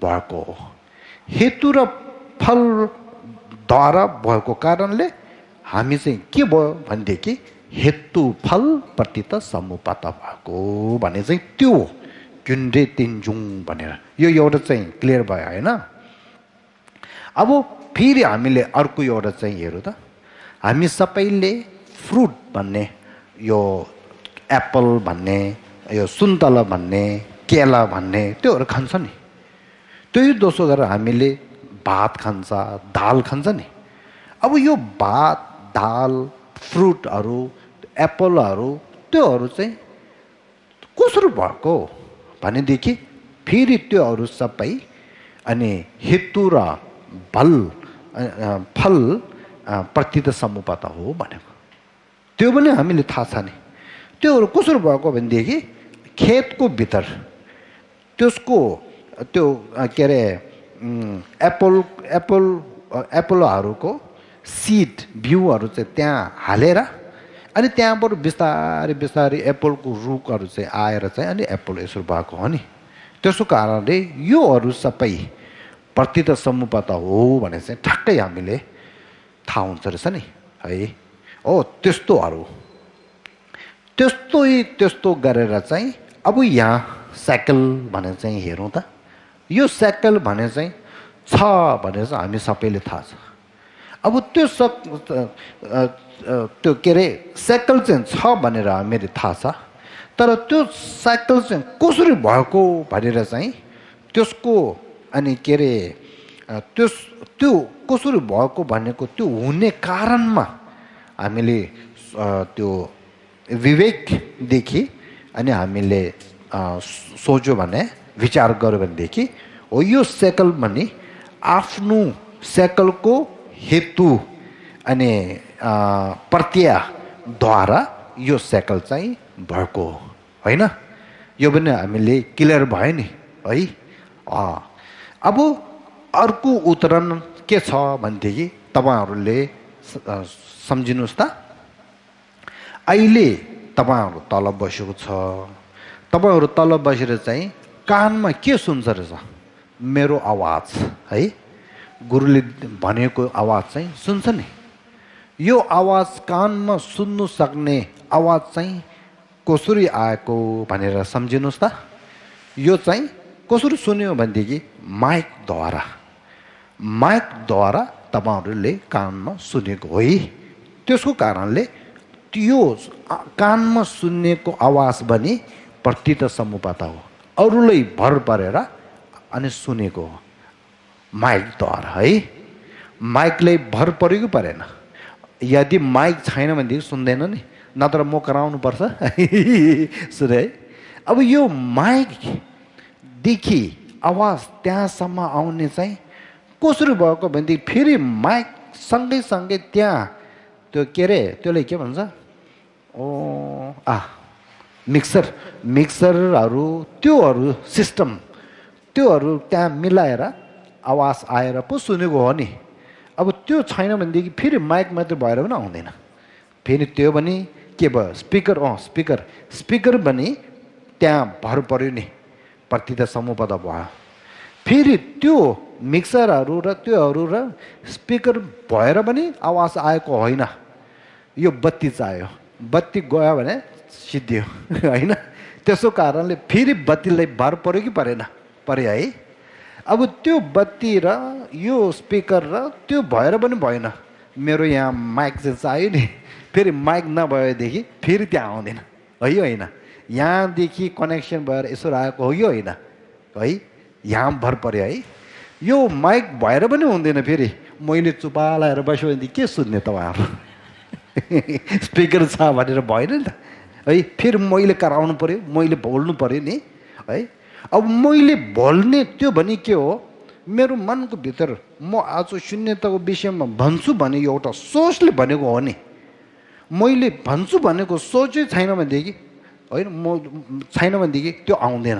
[SPEAKER 1] भएको हो हेतु र फलद्वारा भएको कारणले हामी चाहिँ के भयो भनेदेखि हेतु फल प्रतित समुपात भएको भने चाहिँ त्यो gyunre tinjung भनेर यो एउटा चाहिँ क्लियर भयो हैन अब फेरि हामीले अर्को एउटा चाहिँ हेरौँ त हामी सबैले फ्रुट भन्ने यो एप्पल भन्ने यो सुन्तला भन्ने केला भन्ने त्योहरू खान्छ नि त्यही दोस्रो गरेर हामीले भात खान्छ दाल खान्छ नि अब यो भात दाल फ्रुटहरू एप्पलहरू त्योहरू चाहिँ कसरी भएको भनेदेखि फेरि त्योहरू सबै अनि हेतु र फल प्रतित समुपात हो भनेको त्यो पनि हामीले थाहा छ नि त्योहरू कसरी भएको भनेदेखि खेतको भित्र त्यसको त्यो के अरे एप्पलहरूको सिड बिउहरू चाहिँ त्यहाँ हालेर अनि त्यहाँबाट बिस्तारै बिस्तारै एप्पलको रुखहरू चाहिँ आएर चाहिँ अनि एप्पल यसो भएको हो नि त्यसो कारणले योहरू सबै प्रतित समुपात हो भने चाहिँ ठ्याक्कै हामीले थाहा हुन्छ रहेछ नि है ओ त्यस्तो गरेर चाहिँ अब यहाँ साइकल भनेर चाहिँ हेरौँ त यो साइकल भने चाहिँ छ भनेर चाहिँ हामी सबैले थाहा छ अब त्यो के अरे साइकल चाहिँ छ भनेर हामीले थाहा छ तर त्यो साइकल चाहिँ कसरी भएको भनेर चाहिँ त्यसको अनि के अरे त्यो कसरी भएको भनेको त्यो हुने कारणमा हामीले त्यो विवेकदेखि अनि हामीले सोच्यो भने विचार गर्यो भनेदेखि हो यो साइकल भने आफ्नो साइकलको हेतु अनि प्रत्ययद्वारा यो साइकल चाहिँ भएको होइन यो पनि हामीले क्लियर भयो नि है अब अर्को उदाहरण के छ भनेदेखि तपाईहरुले सम्झिनुस् त अहिले तपाईहरु तल बसेको छ तपाईहरु तल बसेर चाहिँ कानमा के सुन्छ रहेछ मेरो आवाज है गुरुले भनेको आवाज चाहिँ सुन्छ नि यो आवाज कानमा सुन्नु सक्ने आवाज चाहिँ कसरी आएको भनेर सम्झिनुस् त यो चाहिँ कसरी सुन्यो भनेदेखि माइकद्वारा तपाईहरुले कानमा सुनेको हो त्यसको कारणले त्यो कानमा सुन्नेको आवाज पनि प्रतित समुपात हो अरूलाई भर परेर अनि सुनेको हो माइकद्वारा है माइकलाई भर परेको परेन यदि माइक छैन भनेदेखि सुन्दैन नि नत्र म कराउनु पर्छ सुने है अब यो माइकदेखि आवाज त्यहाँसम्म आउने चाहिँ कसरी भएको भनेदेखि फेरि माइक सँगै त्यहाँ त्यो के अरे त्यसलाई के भन्छ मिक्सरहरू त्योहरू सिस्टम त्योहरू त्यहाँ मिलाएर आवाज आएर पो सुनेको हो नि अब त्यो छैन भनेदेखि फेरि माइक मात्र भएर पनि आउँदैन फेरि त्यो पनि के भयो स्पिकर पनि त्यहाँ भर पर्यो नि प्रतित समुपात भयो फेरि त्यो मिक्सरहरू र त्योहरू र स्पिकर भएर पनि आवाज आएको होइन यो बत्ती चाहियो बत्ती गयो भने सिद्धियो होइन त्यसो कारणले फेरि बत्तीलाई भर पर्यो कि परेन पर्यो है अब त्यो बत्ती र यो स्पिकर र त्यो भएर पनि भएन मेरो यहाँ माइक चाहिँ चाहियो नि फेरि माइक नभएदेखि फेरि त्यहाँ आउँदैन है होइन यहाँदेखि कनेक्सन भएर यसो आएको हो कि होइन है यहाँ भर पर्यो है यो माइक भएर पनि हुँदैन फेरि मैले चुपालाएर बस्यो भनेदेखि के सुन्ने तपाईँहरू स्पिकर छ भनेर भएन नि त है फेरि मैले कराउनु पर्यो मैले बोल्नु पर्यो नि है अब मैले बोल्ने त्यो भने के हो मेरो मनको भित्र म आज शून्यताको विषयमा भन्छु भने एउटा सोचले भनेको हो नि मैले भन्छु भनेको सोचै छैन भनेदेखि होइन म छैन भनेदेखि त्यो आउँदैन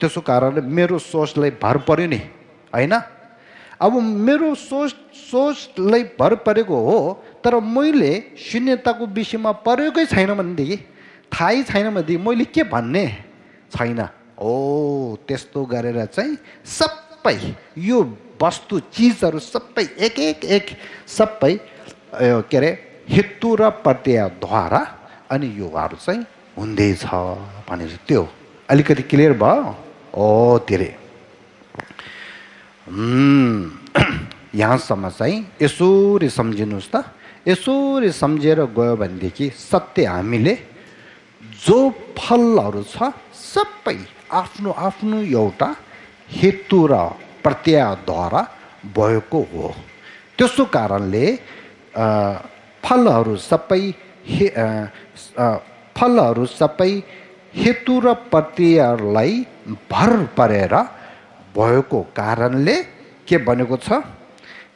[SPEAKER 1] त्यसो कारणले मेरो सोचलाई भर पर्यो नि होइन अब मेरो सोचलाई भर परेको हो तर मैले शून्यताको विषयमा परेकै छैन भनेदेखि थाहै छैन भनेदेखि मैले के भन्ने छैन त्यस्तो गरेर चाहिँ सबै यो वस्तु चीजहरू सबै एक सबै के अरे हेतु र प्रत्ययद्वारा अनि योगहरू चाहिँ हुँदैछ भनेर त्यो अलिकति क्लियर भयो ओ धेरै यहाँसम्म चाहिँ यसरी सम्झिनुहोस् त यसरी सम्झेर गयो भनेदेखि सत्य हामीले जो फलहरू छ सबै आफ्नो आफ्नो एउटा हेतु र प्रत्ययद्वारा भएको हो त्यसो कारणले फलहरू सबै हेतु र प्रत्ययलाई भर परेर भएको कारणले के भनेको छ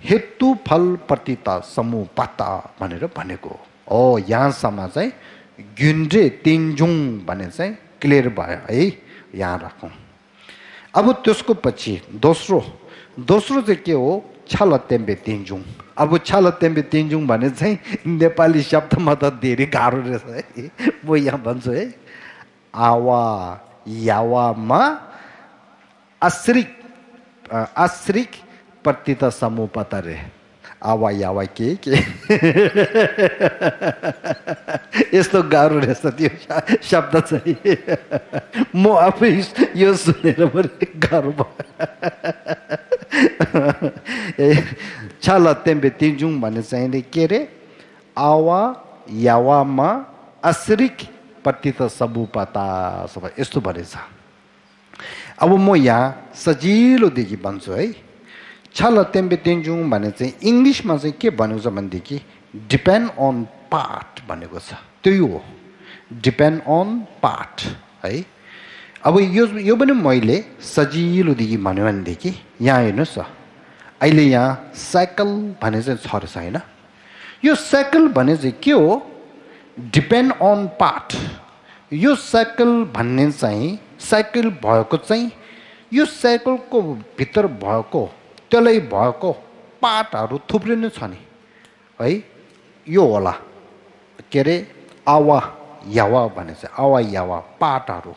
[SPEAKER 1] हेतु फल प्रतीत समुपत भनेर भनेको हो यहाँसम्म चाहिँ ग्युन्ड्रे तिनजुङ भने चाहिँ क्लियर भयो है यहाँ राखौँ अब त्यसको पछि दोस्रो चाहिँ के हो छलतेम्बे तिनजुङ अब छलतेम्बे तिनजुङ भने चाहिँ नेपाली शब्दमा त धेरै गाह्रो रहेछ है म यहाँ भन्छु है आवा यावामा आश्रिक प्रतीत समुपत रे आवा यावा के यस्तो गाह्रो रहेछ त्यो शब्द चाहिँ म आफै यो सुनेर पनि गाह्रो भयो छलतेम्बे तिनजुङ भन्ने चाहिँ के अरे आवा यावामा आश्रिक प्रतीत समुपता यस्तो भनेछ अब म यहाँ सजिलोदेखि भन्छु है छलतेम्बे तिनजुङ भने चाहिँ इङ्ग्लिसमा चाहिँ के भनेको छ भनेदेखि डिपेन्ड अन पार्ट भनेको छ त्यो हो डिपेन्ड अन पार्ट है अब यो पनि मैले सजिलोदेखि भन्यो भनेदेखि यहाँ हेर्नुहोस् न अहिले यहाँ साइकल भने चाहिँ छ रहेछ होइन यो साइकल भने चाहिँ के हो डिपेन्ड अन पार्ट यो साइकल भन्ने चाहिँ साइकल भएको चाहिँ यो साइकलको भित्र भएको त्यसलाई भएको पार्टहरू थुप्रै नै छ नि है यो होला के अरे आवा यावा भने चाहिँ आवा यावा पार्टहरू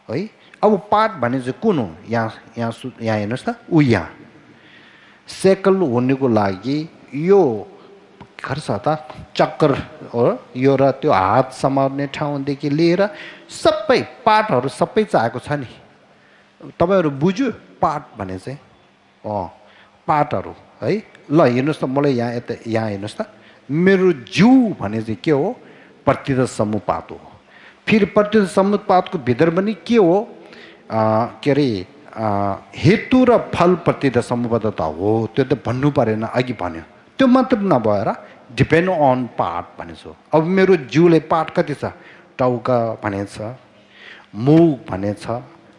[SPEAKER 1] है अब पार्ट भने चाहिँ कुन हो यहाँ हेर्नुहोस् त ऊ यहाँ साइकल हुनुको लागि यो खर्च त चक्कर हो यो र त्यो हात समार्ने ठाउँदेखि लिएर सबै पार्टहरू सबै चाहिएको छ नि तपाईँहरू बुझ्यो पार्ट भने चाहिँ पार्टहरू है ल हेर्नुहोस् त मलाई यहाँ हेर्नुहोस् त मेरो जिउ भने चाहिँ के हो प्रतीत समुपात हो फेरि प्रतीत समुपातको भित्र पनि के हो के अरे हेतु र फल प्रतीत समुपात त हो त्यो त भन्नु परेन अघि भन्यो त्यो मतलब नभएर डिपेन्ड अन पार्ट भनेछ अब मेरो जिउले पार्ट कति छ टाउका भनेछ मुख भनेछ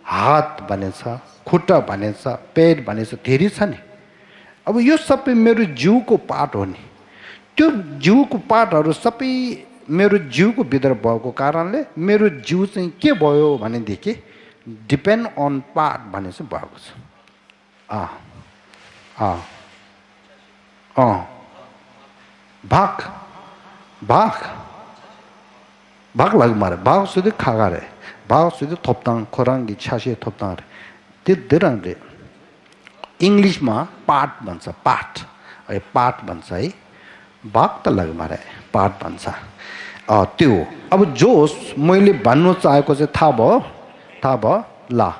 [SPEAKER 1] हात भनेछ खुट्टा भनेछ पेट भनेछ धेरै छ नि अब यो सबै मेरो जिउको पार्ट हो नि त्यो जिउको पार्टहरू सबै मेरो जिउको भित्र भएको कारणले मेरो जिउ चाहिँ के भयो भनेदेखि डिपेन्ड अन पार्ट भने चाहिँ भएको छ भाग लाग्नु मारे भाग सुधि खागा रे भाग सुधि थोप्ताङ खोराङ्गी छासे थोप्ताङ रे त्यो धेरै इङ्ग्लिसमा पार्ट भन्छ पार्ट भन्छ है भाग त लाग्नु मारे पार्ट भन्छ त्यो अब जोस् मैले भन्नु चाहेको चाहिँ थाहा भयो ल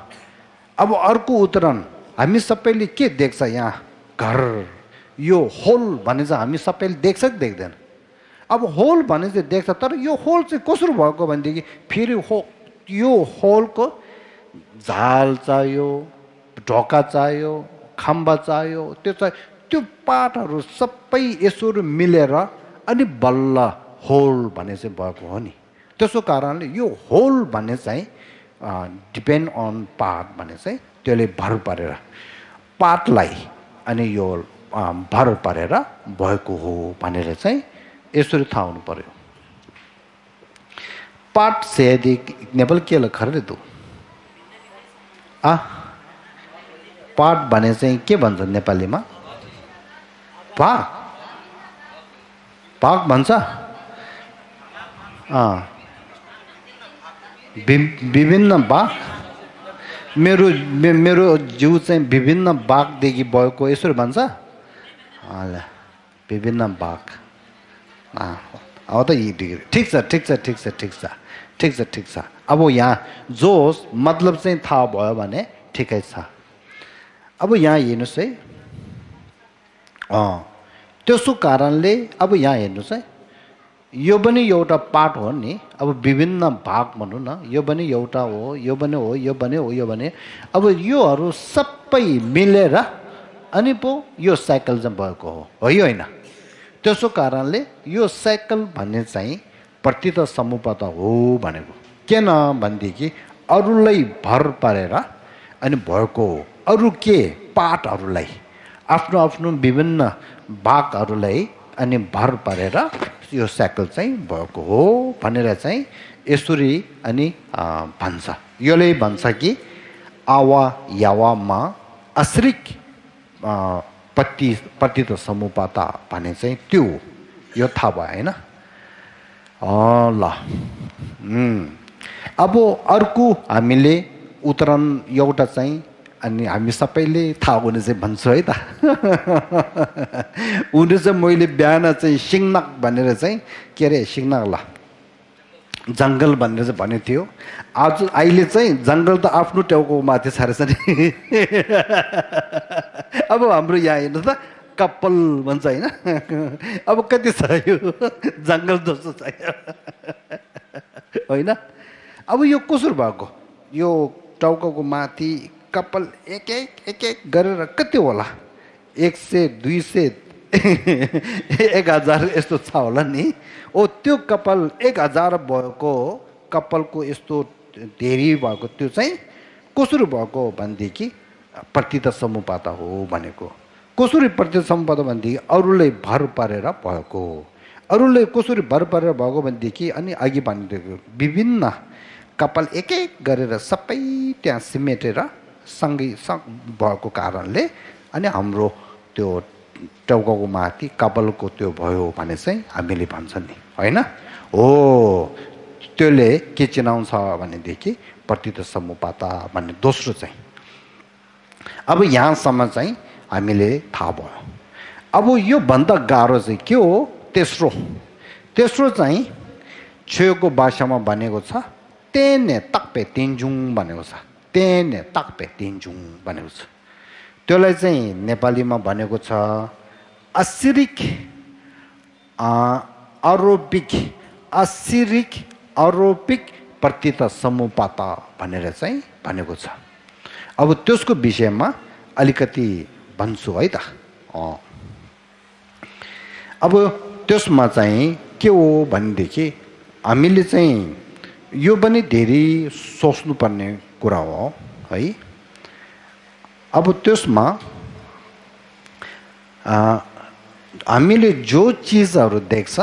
[SPEAKER 1] अब अर्को उदाहरण हामी सबैले के देख्छ यहाँ घर यो होल भने चाहिँ हामी सबैले देख्छ कि देख्दैन अब होल भने चाहिँ देख्छ तर यो होल चाहिँ कसरी भएको भनेदेखि फेरि यो होलको झाल चाहियो ढोका चाहियो खम्बा चाहियो त्यो पार्टहरू सबै यसरी मिलेर अनि बल्ल होल भने चाहिँ भएको हो नि त्यसो कारणले यो होल भन्ने चाहिँ डिपेन्ड अन पार्ट भने चाहिँ त्यसले भर परेर पार्टलाई अनि यो भर परेर भएको हो भनेर चाहिँ यसरी थाहा हुनु पर्यो पार्ट सेदी नेपाल के खर्रे तु पार्ट भने चाहिँ के भन्छ नेपालीमा भाग भन्छ विभिन्न भाग मेरो जिउ चाहिँ विभिन्न भागदेखि भएको यसरी भन्छ विभिन्न भाग अब त यी डिग्री ठिक छ अब यहाँ जोस मतलब चाहिँ थाहा भयो भने ठिकै छ अब यहाँ हेर्नुहोस् है त्यसो कारणले अब यहाँ हेर्नुहोस् है यो पनि एउटा पार्ट हो नि अब विभिन्न भाग भनौँ न यो पनि एउटा हो यो पनि हो यो पनि हो यो पनि अब योहरू सबै मिलेर अनि पो यो साइकल चाहिँ भएको हो यो होइन त्यसो कारणले यो साइकल भन्ने चाहिँ प्रतीत समुपता हो भनेको किन भनेदेखि अरूलाई भर पारेर अनि भएको हो अरू के पार्टहरूलाई आफ्नो आफ्नो विभिन्न भागहरूलाई अनि भर पारेर यो साइकल चाहिँ भएको हो भनेर चाहिँ यसरी अनि भन्छ यसले भन्छ कि आवा यावामा आश्रित प्रतीत समुपता भने चाहिँ त्यो यो थाहा भयो होइन ल अब अर्को हामीले उदाहरण एउटा चाहिँ अनि हामी सबैले थाहा हुने चाहिँ भन्छु है त उनी चाहिँ मैले बिहान चाहिँ सिङ्नाक भनेर चाहिँ के अरे सिङ्नाक ल जङ्गल भनेर चाहिँ भनेको थियो आज अहिले चाहिँ जङ्गल त आफ्नो टाउको माथि छरेछ नि अब हाम्रो यहाँ हेर्नु त कपाल भन्छ होइन अब कति छ यो जङ्गल जस्तो छ होइन अब यो कसरी भएको यो टाउको माथि कपाल एक एक गरेर कति होला 100 200 1000 यस्तो छ होला नि ओ त्यो कपाल 1000 भएको कपालको यस्तो धेरै भएको त्यो चाहिँ कसरी भएको भनेदेखि प्रतीत समुपता हो भनेको कसरी प्रतीत समुपता भनेदेखि अरूलाई भर पारेर भएको अरूले कसरी भर पारेर भएको भनेदेखि अनि अघि भनिदिएको विभिन्न कपाल एक एक गरेर सबै त्यहाँ सिमेटेर सँगै भएको कारणले अनि हाम्रो त्यो टाउको माथि कपालको त्यो भयो भने चाहिँ हामीले भन्छ नि होइन हो त्यसले के चिनाउँछ भनेदेखि प्रतीत समुपता भन्ने दोस्रो चाहिँ अब यहाँसम्म चाहिँ हामीले थाहा भयो अब यो भन्दा गाह्रो चाहिँ के हो तेस्रो चाहिँ छेउको भाषामा भनेको छ तेने तक्पे तिन्जुङ भनेको छ तेने तक्पे तिन्जुङ भनेको छ त्यसलाई चाहिँ नेपालीमा भनेको छ आश्रित आरोपिक प्रतीत समुपता भनेर चाहिँ भनेको छ अब त्यसको विषयमा अलिकति भन्छु है त अब त्यसमा चाहिँ के हो भनेदेखि हामीले चाहिँ यो पनि धेरै सोच्नुपर्ने कुरा हो है अब त्यसमा हामीले जो चिजहरू देख्छ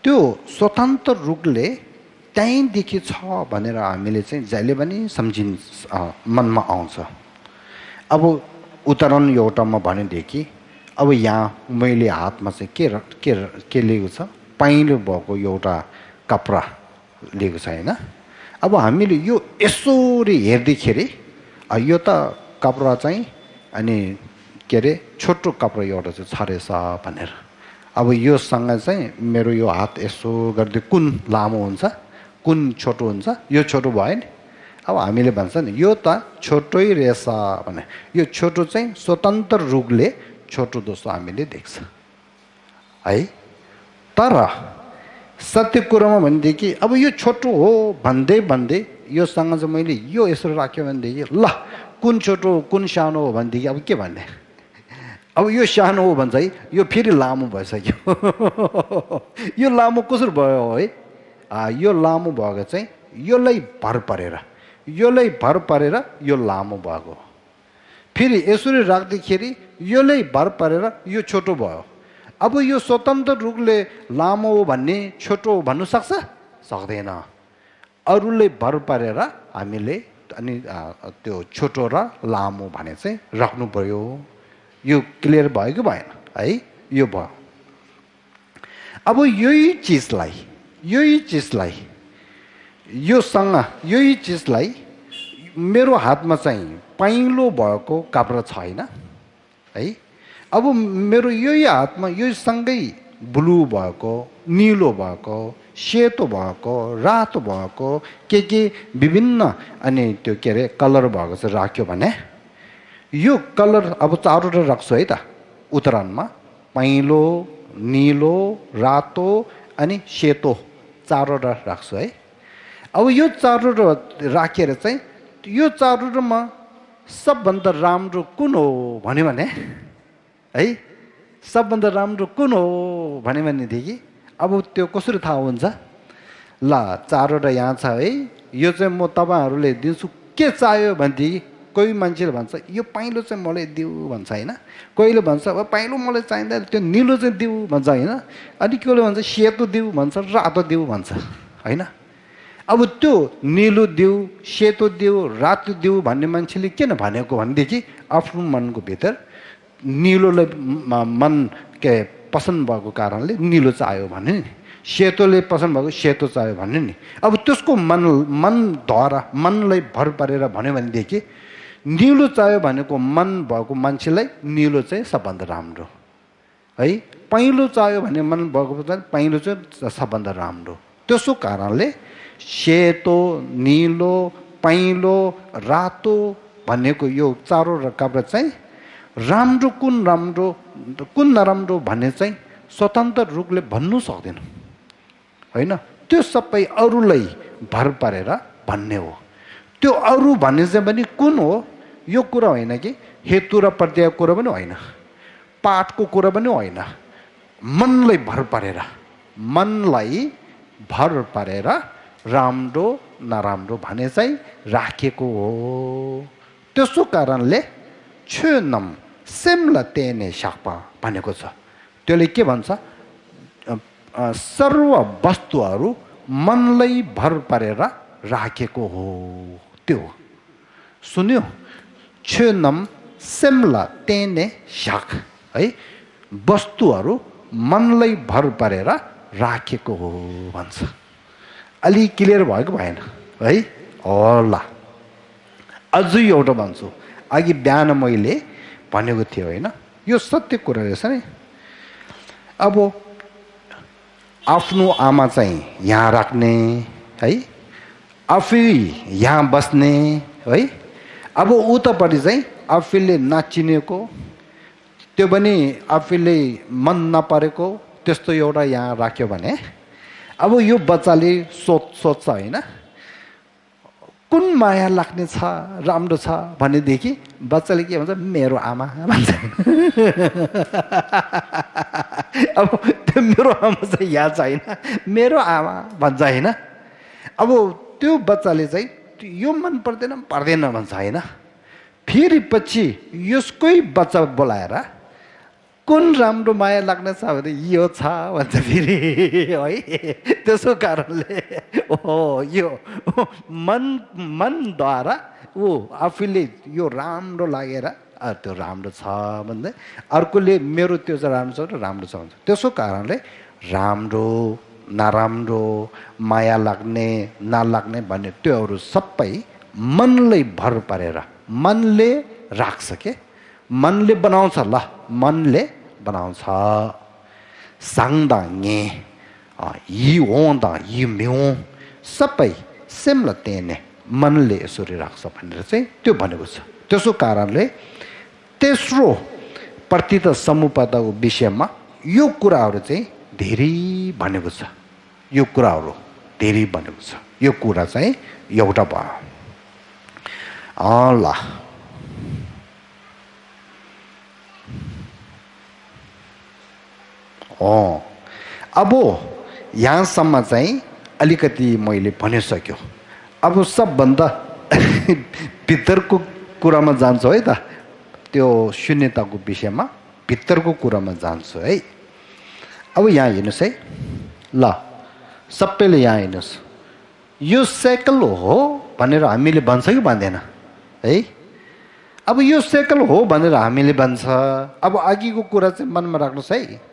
[SPEAKER 1] त्यो स्वतन्त्र रूपले त्यहीँदेखि छ भनेर हामीले चाहिँ जहिले पनि मनमा आउँछ अब उदाहरण एउटामा भनेदेखि अब यहाँ मैले हातमा चाहिँ के लिएको छ पाइलो भएको एउटा कपडा लिएको छ होइन अब हामीले यो यसरी हेर्दाखेरि यो त कपडा चाहिँ अनि के अरे छोटो कपडा एउटा चाहिँ छरेछ भनेर अब योसँग चाहिँ मेरो यो हात यसो गर्दै कुन लामो हुन्छ कुन छोटो हुन्छ यो छोटो भयो नि अब हामीले भन्छ नि यो त छोटै रहेछ भने यो छोटो चाहिँ स्वतन्त्र रूपले छोटो जस्तो हामीले देख्छ है तर सत्य कुरामा भनेदेखि अब यो छोटो हो भन्दै योसँग चाहिँ मैले यो यसरी राख्यो भनेदेखि ल कुन छोटो कुन सानो हो भनेदेखि अब के भन्ने अब यो सानो हो भन्छ है यो फेरि लामो भइसक्यो यो लामो कसरी भयो है यो लामो भएको चाहिँ यसलाई भर परेर यो लामो भएको फेरि यसरी राख्दाखेरि यसलाई भर परेर यो छोटो भयो अब यो स्वतन्त्र रूपले लामो हो भन्ने छोटो भन्नु सक्दैन अरूले भर परेर हामीले अनि त्यो छोटो र लामो भने चाहिँ राख्नु पर्यो यो क्लियर भयो कि भएन है यो भयो अब यही चिजलाई मेरो हातमा चाहिँ पाइलो भएको काप्रा छैन है। अब मेरो यही हातमा यो सँगै ब्लू भएको, नीलो भएको, सेतो भएको, रातो भएको के विभिन्न अनि त्यो के अरे कलर भएको चाहिँ राख्यो भने यो कलर अब चारवटा राख्छु है त उत्तरायणमा, पहेँलो, नीलो, रातो अनि सेतो चारवटा राख्छु है। अब यो चारवटा राखेर चाहिँ यो चारवटामा सबभन्दा राम्रो कुन हो भन्यो भने है, सबभन्दा राम्रो कुन हो भन्यो भनेदेखि अब त्यो कसरी थाहा हुन्छ? ल चारवटा यहाँ छ है, यो चाहिँ म तपाईँहरूले दिन्छु, के चाहियो भनेदेखि कोही मान्छेले भन्छ यो पाइलो चाहिँ मलाई दिऊ भन्छ होइन, कोहीले भन्छ अब पाइलो मलाई चाहिँदैन त्यो निलो चाहिँ दिऊ भन्छ होइन, अनि कोहीले भन्छ सेतो दिऊ भन्छ, रातो दिऊ भन्छ होइन। अब त्यो निलो दिऊ, सेतो दिऊ, रातो दिऊ भन्ने मान्छेले किन भनेको भनेदेखि आफ्नो मनको भित्र निलोलाई मन के पसन्द भएको कारणले निलो चाहियो भन्ने नि, सेतोले पसन्द भएको सेतो चाहियो भन्ने नि। अब त्यसको मनद्वारा मनलाई भर परेर भन्यो भनेदेखि निलो चाहियो भनेको मन भएको मान्छेलाई निलो चाहिँ सबभन्दा राम्रो है, पहेँलो चाहियो भने मन भएको पहेँलो चाहिँ सबभन्दा राम्रो। त्यसो कारणले सेतो, निलो, पहेँलो, रातो भनेको यो चारवटा कपडा चाहिँ राम्रो कुन नराम्रो भन्ने चाहिँ स्वतन्त्र रूपले भन्नु सक्दैन होइन। त्यो सबै अरूलाई भर पारेर भन्ने हो। त्यो अरू भन्ने चाहिँ पनि कुन हो यो कुरा होइन कि हेतु र प्रत्ययको कुरा पनि होइन, पाठको कुरा पनि होइन, मनलाई भर पारेर राम्रो नराम्रो भने चाहिँ राखेको हो। त्यसो कारणले छुनम सेम्ला तेने साक्पा भनेको छ। त्यसले के भन्छ? सर्व वस्तुहरू मनलाई भर पारेर राखेको हो। त्यो सुन्यो? छुनम सेम्ला तेने साक है, वस्तुहरू मनलाई भर पारेर राखेको हो भन्छ। अलि क्लियर भएको भएन है? होला अझै एउटा भन्छु, अघि बिहान मैले भनेको थियो होइन, यो सत्य कुरा रहेछ नि। अब आफ्नो आमा चाहिँ यहाँ राख्ने है, आफै यहाँ बस्ने है, अब उतापट्टि चाहिँ आफैले नाचिनेको त्यो पनि आफैले मन नपरेको त्यस्तो एउटा यहाँ राख्यो भने अब यो बच्चाले सोध्छ होइन, कुन माया लाग्ने छ राम्रो छ भनेदेखि बच्चाले के भन्छ? मेरो आमा भन्छ। अब त्यो मेरो आमा चाहिँ यहाँ छैन, मेरो आमा भन्छ होइन। अब त्यो बच्चाले चाहिँ यो मन पर्दैन भन्छ होइन। फेरि पछि यसकै बच्चा बोलाएर कुन राम्रो माया लाग्ने छ भने यो छ भन्छ फेरि है। त्यसो कारणले यो मनद्वारा ऊ आफूले यो राम्रो लागेर त्यो राम्रो छ भन्दै अर्कोले मेरो त्यो चाहिँ राम्रो छ भन्छ। त्यसो कारणले राम्रो नराम्रो माया लाग्ने नलाग्ने भन्ने त्योहरू सबै मनलाई भर पारेर मनले राख्छ के, मनले बनाउँछ। ल मनले बनाउँछ। सांगदाङ्गे यी होँदा यी म्यौ सबै सेम्ला तेने मनले यसरी राख्छ भनेर चाहिँ त्यो भनेको छ। त्यसो कारणले तेस्रो प्रतित समुपदाको विषयमा यो कुराहरू चाहिँ धेरै भनेको छ। यो कुराहरू धेरै भनेको छ। यो कुरा चाहिँ एउटा भयो। ल अब यहाँसम्म चाहिँ अलिकति मैले भनिसक्यो। अब सबभन्दा भित्रको कुरामा जान्छु है त, त्यो शून्यताको विषयमा भित्रको कुरामा जान्छु है। अब यहाँ हेर्नुहोस् है, ल सबैले यहाँ हेर्नुहोस्, यो साइकल हो भनेर हामीले भन्छ कि भन्दैन है? अब यो साइकल हो भनेर हामीले भन्छ। अब अघिको कुरा चाहिँ मनमा राख्नुहोस् है।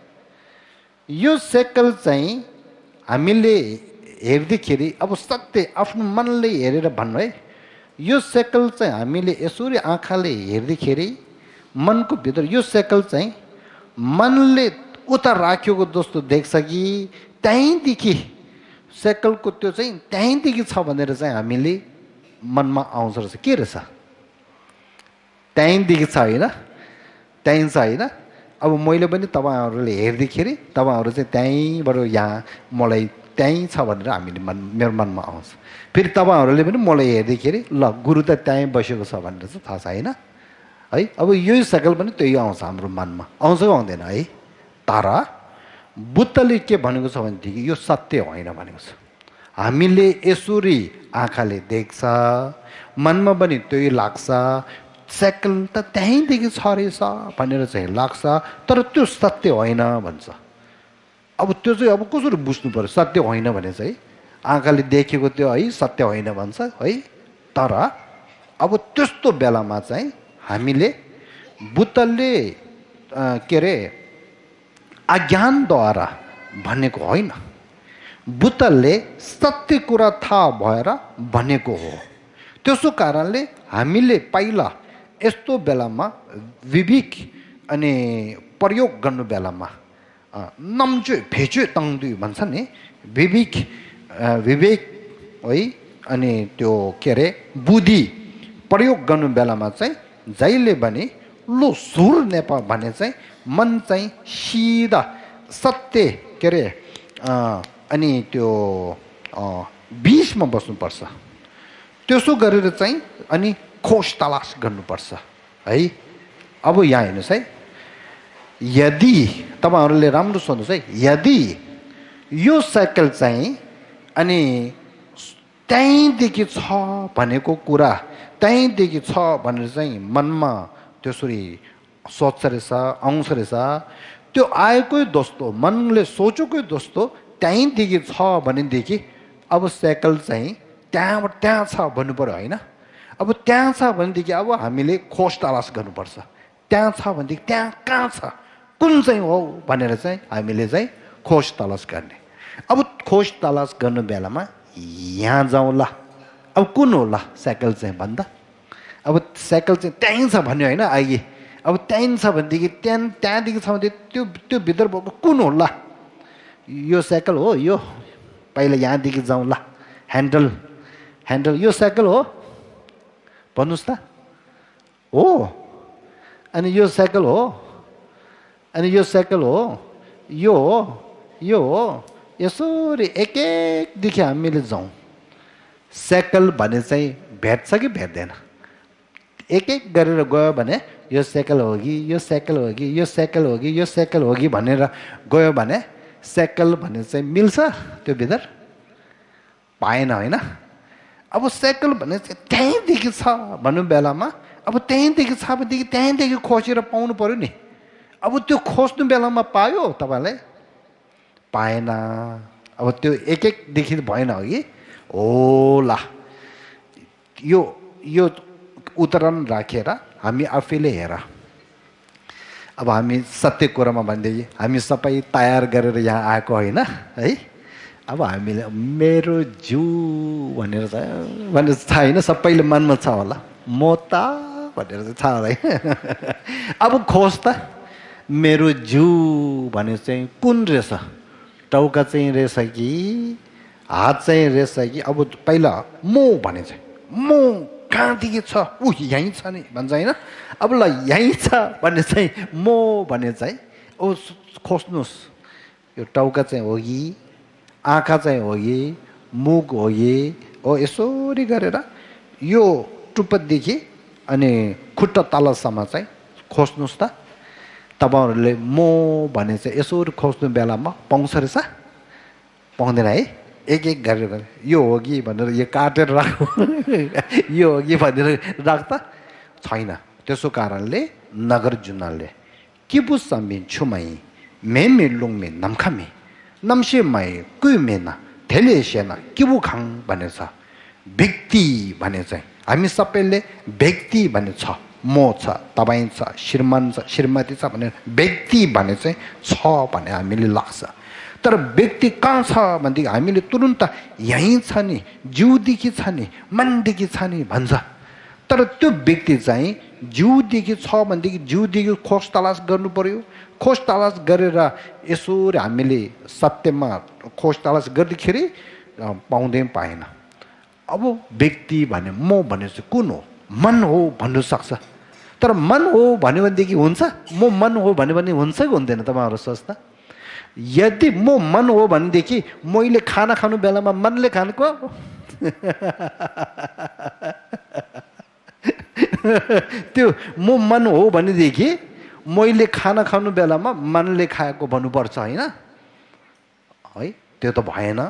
[SPEAKER 1] यो साइकल चाहिँ हामीले हेर्दाखेरि अब सत्य आफ्नो मनले हेरेर भन्नु है, यो साइकल चाहिँ हामीले यसरी आँखाले हेर्दाखेरि मनको भित्र यो साइकल चाहिँ मनले उता राखेको जस्तो देख्छ कि त्यहीँदेखि साइकलको त्यो चाहिँ त्यहीँदेखि छ भनेर चाहिँ हामीले मनमा आउँछ रहेछ के रहेछ त्यहीँदेखि छ होइन त्यहीँ छ होइन अब मैले पनि तपाईँहरूले हेर्दाखेरि तपाईँहरू चाहिँ त्यहीँबाट यहाँ मलाई त्यहीँ छ भनेर हामीले मेरो मनमा आउँछ फेरि तपाईँहरूले पनि मलाई हेर्दाखेरि ल गुरु त त्यहीँ बसेको छ भनेर चाहिँ थाहा छ होइन है अब यही साइकल पनि त्यही आउँछ हाम्रो मनमा आउँछ कि आउँदैन है तर बुद्धले के भनेको छ भनेदेखि यो सत्य होइन भनेको छ हामीले यसरी आँखाले देख्छ मनमा पनि त्यही लाग्छ साइकल त त्यहीँदेखि छ रहेछ भनेर चाहिँ लाग्छ तर त्यो सत्य होइन भन्छ अब त्यो चाहिँ अब कसरी बुझ्नु पर्यो सत्य होइन भने चाहिँ आँखाले देखेको त्यो है सत्य होइन भन्छ है तर अब त्यस्तो बेलामा चाहिँ हामीले बुद्धले के अरे अज्ञानद्वारा भनेको होइन बुद्धले सत्य कुरा थाहा भएर भनेको हो त्यसो कारणले हामीले पहिला यस्तो बेलामा विवेक अनि प्रयोग गर्नु बेलामा नम्चो फेचो तङ्दुई भन्छ नि विवेक विवेक है अनि त्यो के अरे बुद्धि प्रयोग गर्नु बेलामा चाहिँ जहिले पनि लो सुर नेपा भने चाहिँ मन चाहिँ सिधा सत्य के अरे अनि त्यो बिचमा बस्नुपर्छ त्यसो गरेर चाहिँ अनि खोज तलास गर्नुपर्छ है अब यहाँ हेर्नुहोस् है यदि तपाईँहरूले राम्रो सोध्नुहोस् है यदि यो साइकल चाहिँ अनि त्यहीँदेखि छ भनेको कुरा त्यहीँदेखि छ भनेर चाहिँ मनमा त्यसरी सोच्छ रहेछ आउँछ रहेछ त्यो आएकै दोस्तो मनले सोचेकै दोस्तो त्यहीँदेखि छ भनेदेखि अब साइकल चाहिँ त्यहाँबाट त्यहाँ छ भन्नु पऱ्यो होइन अब त्यहाँ छ भनेदेखि अब हामीले खोज तलास गर्नुपर्छ त्यहाँ छ भनेदेखि त्यहाँ कहाँ छ कुन चाहिँ हो भनेर चाहिँ हामीले चाहिँ खोज तलास गर्ने अब खोज तलास गर्नु बेलामा यहाँ जाउँला अब कुन होला साइकल चाहिँ भन्दा अब साइकल चाहिँ त्यहीँ छ भन्यो होइन अहिले अब त्यहीँ छ भनेदेखि त्यहाँदेखि छ भने त्यो भित्र भएको कुन होला यो साइकल हो यो पहिला यहाँदेखि जाउँला ह्यान्डल यो साइकल हो भन्नुहोस् त हो अनि यो साइकल हो अनि यो साइकल हो यो हो यसरी एक एकदेखि हामीले जाउँ साइकल भने चाहिँ भेट्छ कि भेट्दैन एक एक गरेर गयो भने यो साइकल हो कि यो साइकल हो कि यो साइकल हो कि यो साइकल हो कि भनेर गयो भने साइकल भने चाहिँ मिल्छ त्यो भित्र पाएन होइन अब साइकल भने चाहिँ त्यहीँदेखि छ भन्नु बेलामा अब त्यहीँदेखि छ भनेदेखि त्यहीँदेखि खोजेर पाउनु पऱ्यो नि अब त्यो खोज्नु बेलामा पायो तपाईँलाई पाएन अब त्यो एक एकदेखि भएन हो कि होला यो उदाहरण राखेर हामी आफैले हेर अब हामी सत्य कुरामा भनेदेखि हामी सबै तयार गरेर यहाँ आएको होइन है अब हामीले मेरो जिउ भनेर छ होइन सबैले मनमा छ होला म त भनेर चाहिँ छ होला अब खोज त मेरो जिउ भने चाहिँ कुन रहेछ टाउका चाहिँ रहेछ कि हात चाहिँ रहेछ कि अब पहिला म भने चाहिँ म कहाँदेखि छ यहीँ छ नि भन्छ होइन अब ल यहीँ छ भन्ने चाहिँ म भने चाहिँ ओ खोज्नुहोस् यो टाउका चाहिँ हो कि आँखा चाहिँ हो कि मुख हो कि हो यसरी गरेर यो टुप्पोदेखि अनि खुट्टा तलसम्म चाहिँ खोज्नुहोस् त तपाईँहरूले म भने चाहिँ यसरी खोज्नु बेलामा पाउँछ रहेछ पाउँदैन है एक एक गरेर यो हो कि भनेर यो काटेर राख यो हो कि भनेर राख्दा छैन त्यसो कारणले नगर जुनाले किबु समी छुमाई मे लुङमे नम्खामे नम्से माई कुइ मेना थेले सेना किबु खाङ भन्ने छ व्यक्ति भने चाहिँ हामी सबैले व्यक्ति भन्ने छ म छ तपाईँ छ श्रीमान छ श्रीमती छ भनेर व्यक्ति भने चाहिँ छ भन्ने हामीले लाग्छ तर व्यक्ति कहाँ छ भनेदेखि हामीले तुरुन्त यहीँ छ नि, जिउदेखि छ नि, मनदेखि छ नि भन्छ। तर त्यो व्यक्ति चाहिँ जिउदेखि छ भनेदेखि जिउदेखि खोज तलास गर्नु पर्यो। खोज तलास गरेर यसरी हामीले सत्यमा खोज तलास गर्दाखेरि पाउँदै पाएन। अब व्यक्ति भने म भने चाहिँ कुन हो? मन हो भन्नु सक्छ। तर मन हो भन्यो भनेदेखि हुन्छ? म मन हो भन्यो भने हुन्छ कि हुँदैन तपाईँहरू सोच्दा? यदि म मन हो भनेदेखि मैले खाना खानु बेलामा मनले खानुको त्यो म मन हो भनेदेखि मैले खाना खानु बेलामा मनले खाएको भन्नुपर्छ होइन है? त्यो त भएन।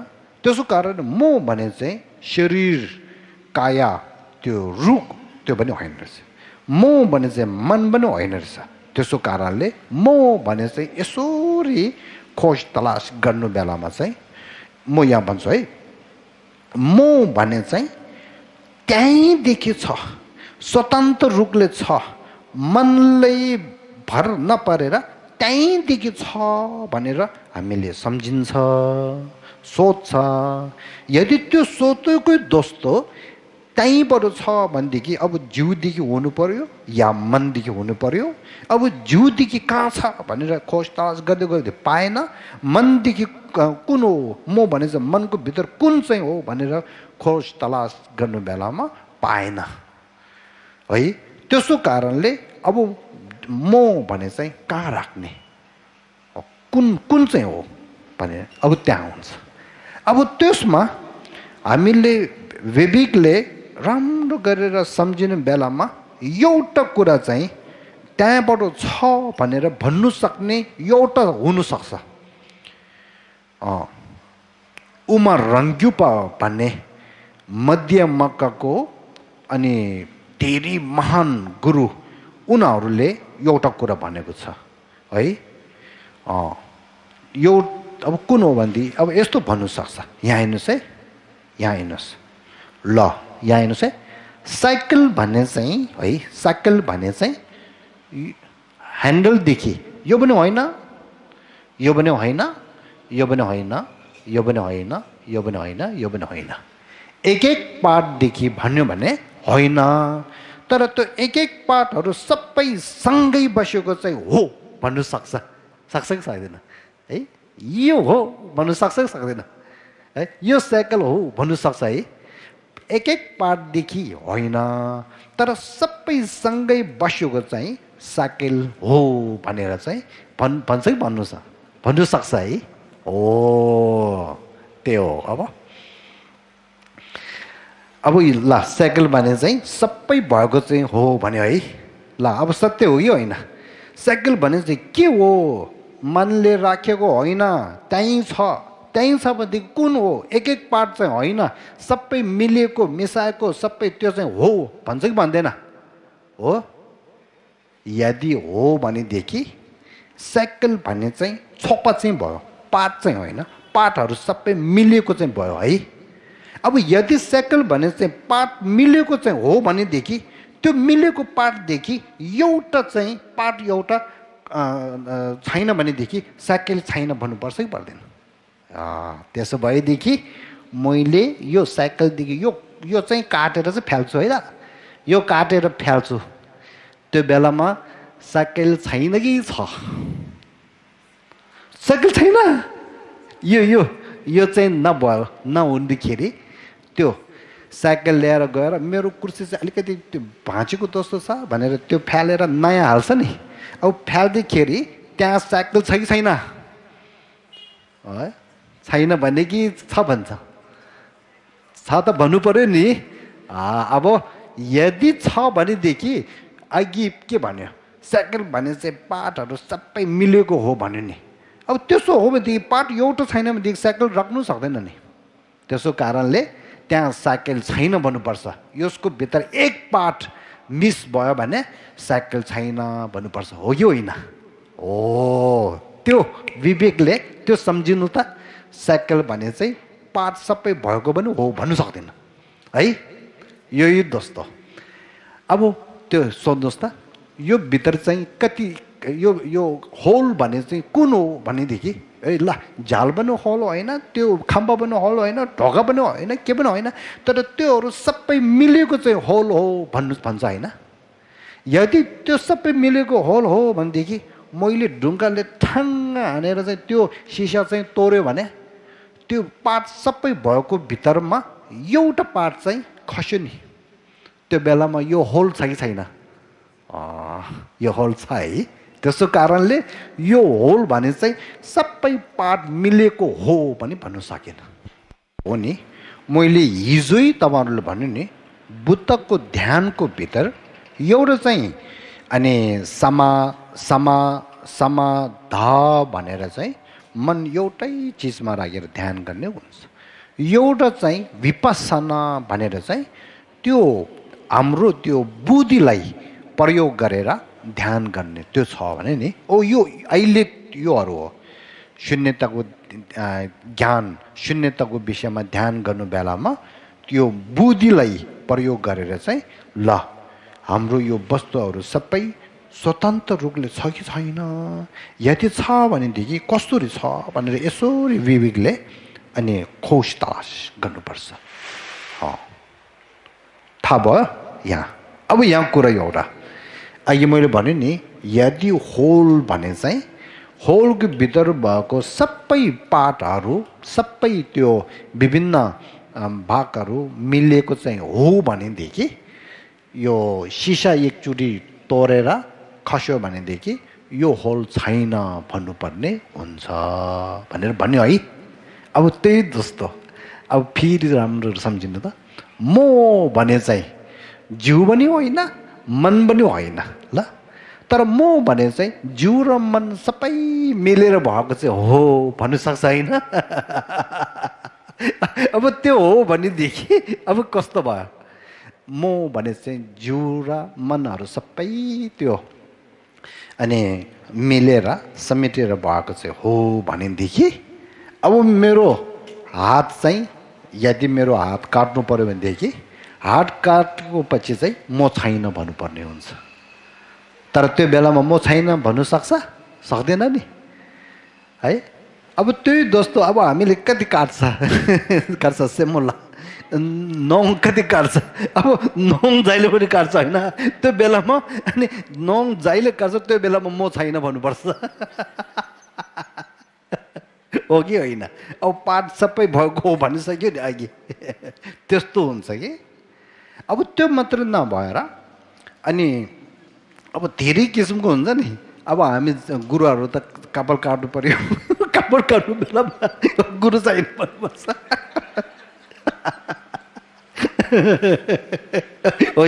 [SPEAKER 1] त्यसो कारण म भने चाहिँ शरीर काया त्यो रूप त्यो पनि होइन रहेछ। म भने चाहिँ मन पनि होइन रहेछ। त्यसो कारणले म भने चाहिँ यसरी खोज तलास गर्नु बेलामा चाहिँ म यहाँ भन्छु है, म भने चाहिँ त्यहीँदेखि छ, स्वतन्त्र रूपले छ, मनले भर नपरेर त्यहीँदेखि छ भनेर हामीले सम्झिन्छ, सोध्छ। यदि त्यो सोचेकै दोस्तो त्यहीँबाट छ भनेदेखि अब जिउदेखि हुनु पर्यो या मनदेखि हुनु पर्यो। अब जिउदेखि कहाँ छ भनेर खोज तलास गर्दै गर्दै पाएन। मनदेखि कुन हो म भने चाहिँ मनको भित्र कुन चाहिँ हो भनेर खोज तलास गर्नु बेलामा पाएन है। त्यसो कारणले अब म भने चाहिँ कहाँ राख्ने, कुन चाहिँ हो भने अब त्यहाँ हुन्छ। अब त्यसमा हामीले विवेकले राम्रो गरेर सम्झिने बेलामा एउटा कुरा चाहिँ त्यहाँबाट छ भनेर भन्नु सक्ने एउटा हुनसक्छ। उमर रङ्ग्युपा भन्ने मध्य मक्काको अनि धेरै महान गुरु उनीहरूले एउटा कुरा भनेको छ है। यो अब कुन हो भनेदेखि अब यस्तो भन्नु सक्छ। यहाँ हेर्नुहोस् है, यहाँ हेर्नुहोस् ल, यहाँ हेर्नुहोस् है। साइकल भन्ने चाहिँ है, साइकल भन्ने चाहिँ ह्यान्डलदेखि यो पनि होइन, यो पनि होइन, यो पनि होइन, यो पनि होइन, यो पनि होइन, यो पनि होइन, एक एक पार्टदेखि भन्यो भने होइन। तर त्यो एक एक पार्टहरू सबै सँगै बसेको चाहिँ हो भन्नु सक्छ, सक्छ कि सक्दैन है? यो हो भन्नु सक्छ कि सक्दैन है? यो साइकल हो भन्नु सक्छ है? एक एक पार्टदेखि होइन, तर सबै सँगै बसेको चाहिँ साइकल हो भनेर चाहिँ भन्छ कि भन्नु सक्छ है? हो त्यो हो। अब ल साइकल भने चाहिँ सबै भएको चाहिँ हो भन्यो है। ल अब सत्य हो कि होइन? साइकल भने चाहिँ के हो? मनले राखेको होइन, त्यहीँ छ। त्यहीँ छ भनेदेखि कुन हो? एक एक पार्ट चाहिँ होइन, सबै मिलेको मिसाएको सबै त्यो चाहिँ हो भन्छ कि भन्दैन? हो। यदि हो भनेदेखि साइकल भन्ने चाहिँ छोपा चाहिँ भयो, पार्ट चाहिँ होइन, पार्टहरू सबै मिलेको चाहिँ भयो है। अब यदि साइकल भने चाहिँ पार्ट मिलेको चाहिँ हो भनेदेखि त्यो मिलेको पार्टदेखि एउटा चाहिँ पार्ट एउटा छैन भनेदेखि साइकल छैन भन्नुपर्छ कि पर्दैन? त्यसो भएदेखि मैले यो साइकलदेखि यो चाहिँ काटेर चाहिँ फ्याल्छु है त, यो काटेर फ्याल्छु, त्यो बेलामा साइकल छैन कि छ? साइकल छैन। यो चाहिँ नभयो नहुँदाखेरि त्यो साइकल ल्याएर गएर मेरो कुर्सी चाहिँ अलिकति त्यो भाँचेको जस्तो छ भनेर त्यो फ्यालेर नयाँ हाल्छ नि। अब फ्याल्दाखेरि त्यहाँ साइकल छ कि छैन? छैन भने कि छ भन्छ? छ त भन्नु पर्यो नि। अब यदि छ भनेदेखि अघि के भन्यो? साइकल भने चाहिँ पार्टहरू सबै मिलेको हो भन्यो नि। अब त्यसो हो भनेदेखि पार्ट एउटा छैन भनेदेखि साइकल राख्नु सक्दैन नि। त्यसो कारणले त्यहाँ साइकल छैन भन्नुपर्छ। यसको भित्र एक पार्ट मिस भयो भने साइकल छैन भन्नुपर्छ। हो कि होइन? हो। त्यो विवेकले त्यो सम्झिनु त साइकल भने चाहिँ पार्ट सबै भएको पनि हो भन्नु सक्दैन है। यही दोस्तो अब त्यो सोध्नुहोस् त, यो भित्र चाहिँ कति यो होल भने चाहिँ कुन हो भनेदेखि ए ल झाल पनि होल होइन त्यो खम्बा पनि होल होइन ढोका पनि होइन के पनि होइन तर त्योहरू सबै मिलेको चाहिँ होल हो भन्छ होइन यदि त्यो सबै मिलेको होल हो भनेदेखि मैले ढुङ्गाले ठाङ्ग हानेर चाहिँ त्यो सिसा चाहिँ तोड्यो भने त्यो पार्ट सबै भएको भित्रमा एउटा पार्ट चाहिँ खस्यो नि त्यो बेलामा यो होल छ कि छैन यो होल छ है त्यसो कारणले यो होल भने चाहिँ सबै पार्ट मिलेको हो पनि भन्नु सकेन हो नि मैले हिजै तपाईँहरूले भन्नु नि बुद्धको ध्यानको भित्र एउटा चाहिँ अनि समाधा भनेर चाहिँ मन एउटै चिजमा राखेर ध्यान गर्ने हुन्छ एउटा चाहिँ विपස්සना भनेर चाहिँ त्यो हाम्रो त्यो बुद्धिलाई प्रयोग गरेर ध्यान गर्ने त्यो छ भने नि यो अहिले योहरू हो शून्यताको ज्ञान शून्यताको विषयमा ध्यान गर्नु बेलामा त्यो बुद्धिलाई प्रयोग गरेर चाहिँ ल हाम्रो यो वस्तुहरू सबै स्वतन्त्र रूपले छ कि छैन यदि छ भनेदेखि कसरी छ भनेर यसरी विवेकले अनि खोज तलास गर्नुपर्छ थाहा भयो यहाँ अब यहाँ कुरा एउटा अघि मैले भने नि यदि होल भने चाहिँ होलको भित्र भएको सबै पार्टहरू सबै त्यो विभिन्न भागहरू मिलेको चाहिँ हो भनेदेखि यो सिसा एकचोटि तोडेर खस्यो भनेदेखि यो होल छैन भन्नुपर्ने हुन्छ भनेर भन्यो है अब त्यही जस्तो अब फेरि राम्रो सम्झिनु त म भने चाहिँ जिउ पनि होइन मन पनि होइन ल तर म भने चाहिँ जिउ र मन सबै मिलेर भएको चाहिँ हो भन्नु सक्छ होइन अब त्यो हो भनेदेखि अब कस्तो भयो म भने चाहिँ जिउ र मनहरू सबै त्यो अनि मिलेर समेटेर भएको चाहिँ हो भनेदेखि अब मेरो हात चाहिँ यदि मेरो हात काट्नु पर्यो भनेदेखि हात काटेको पछि चाहिँ म छैन भन्नुपर्ने हुन्छ तर त्यो बेलामा म छैन भन्नु सक्दैन नि है अब त्यही जस्तो अब हामीले कति काट्छ सेमुला नङ कति काट्छ अब नङ जाइले पनि काट्छ होइन त्यो बेलामा अनि नङ जाइले काट्छ त्यो बेलामा म छैन भन्नुपर्छ हो कि होइन अब पाठ सबै भएको हो भनिसक्यो नि अघि त्यस्तो हुन्छ कि अब त्यो मात्र नभएर अनि अब धेरै किसिमको हुन्छ नि अब हामी गुरुहरू त कपाल काट्नु पर्यो कपाल काट्नु बेलामा गुरु चाहिनु पर्नुपर्छ हो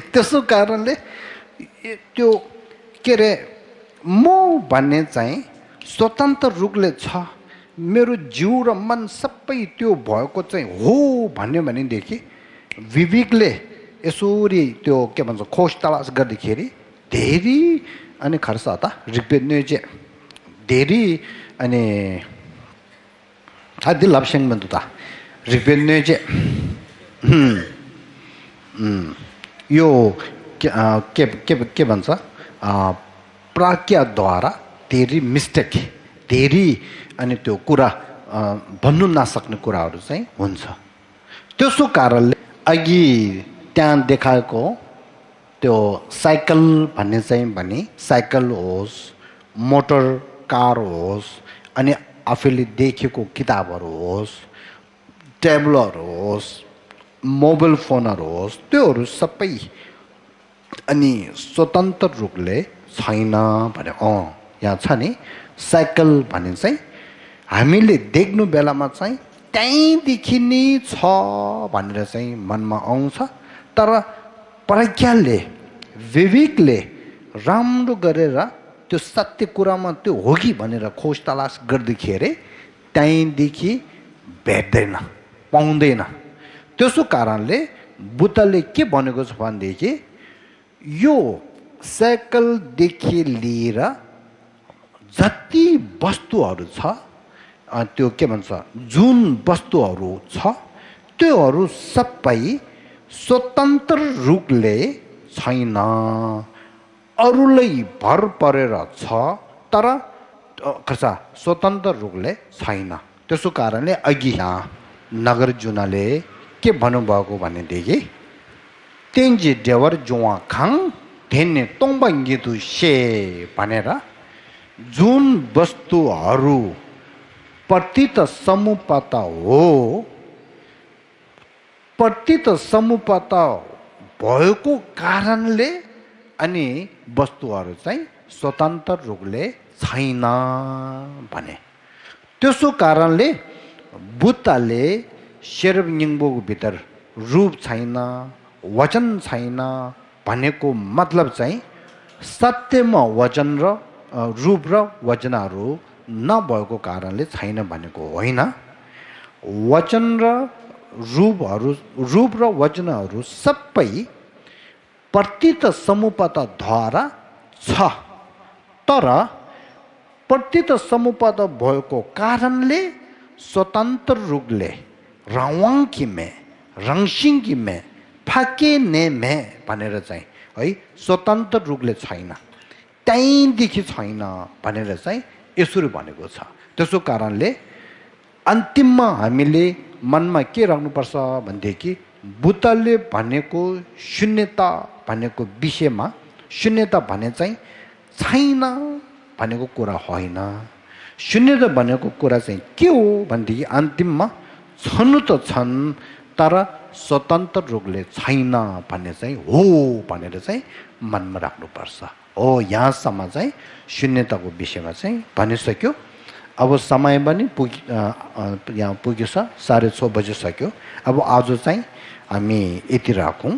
[SPEAKER 1] त्यसो कारणले त्यो के अरे म भन्ने चाहिँ स्वतन्त्र रूपले छ मेरो जिउ र मन सबै त्यो भएको चाहिँ हो भन्यो भनेदेखि विवेकले यसरी त्यो के भन्छ खोज तलास गर्दाखेरि धेरै अनि खर्च त ऋग्वेदले चाहिँ धेरै अनि साध्य लाभसेङ भन्नु त ऋग्वेदले चाहिँ यो के भन्छ प्राज्ञाद्वारा धेरै मिस्टेक धेरै अनि त्यो कुरा भन्नु नसक्ने कुराहरू चाहिँ हुन्छ त्यसो कारणले अघि त्यहाँ देखाएको त्यो साइकल भन्ने चाहिँ भने साइकल होस् मोटर कार होस् अनि आफूले देखेको किताबहरू होस् ट्याब्लेटहरू होस् मोबाइल फोनहरू होस् त्योहरू सबै अनि स्वतन्त्र रूपले छैन भने यहाँ छ नि साइकल भने चाहिँ हामीले देख्नु बेलामा चाहिँ त्यहीँदेखि नै छ भनेर चाहिँ मनमा आउँछ तर प्रज्ञाले विवेकले राम्रो गरेर त्यो सत्य कुरामा त्यो हो कि भनेर खोज तलास गर्दाखेरि त्यहीँदेखि भेट्दैन पाउँदैन त्यसो कारणले बुद्धले के भनेको छ भनेदेखि यो साइकलदेखि लिएर जति वस्तुहरू छ त्यो के भन्छ जुन वस्तुहरू छ त्योहरू सबै स्वतन्त्र रूपले छैन अरूलाई भर परेर छ तर खर्चा स्वतन्त्र रूपले छैन त्यसो कारणले अघि यहाँ नगर जुनाले के भन्नुभएको भनेदेखि तेन्जी देवर जुवा खाङ धेने तोङबङ्गितु शे भनेर जुन वस्तुहरू प्रतीत समुपत हो प्रतीत समुपत भएको कारणले अनि वस्तुहरू चाहिँ स्वतन्त्र रूपले छैन भने त्यसो कारणले बुद्धले शेरबनिङबोको भित्र रूप छैन वचन छैन भनेको मतलब चाहिँ सत्यमा वचन र रूप र वचनहरू नभएको कारणले छैन भनेको होइन वचन र रूप र वचनहरू सबै प्रतीत समुपतद्वारा छ तर प्रतीत समुपत भएको कारणले स्वतन्त्र रूपले रावाङकीमे रङसिङकीमे फाके नेमे भनेर चाहिँ है स्वतन्त्र रूपले छैन त्यहीँदेखि छैन भनेर चाहिँ यसरी भनेको छ त्यसो कारणले अन्तिममा हामीले मनमा के राख्नुपर्छ भनेदेखि बुद्धले भनेको शून्यता भनेको विषयमा शून्यता भने चाहिँ छैन भनेको कुरा होइन शून्यता भनेको कुरा चाहिँ के हो भनेदेखि अन्तिममा छनु त छन् तर स्वतन्त्र रूपले छैन भन्ने चाहिँ हो भनेर चाहिँ मनमा राख्नुपर्छ हो यहाँसम्म चाहिँ शून्यताको विषयमा चाहिँ भनिसक्यो अब समय पनि यहाँ पुगेछ 6:30 बजिसक्यो अब आज चाहिँ हामी यति राखौँ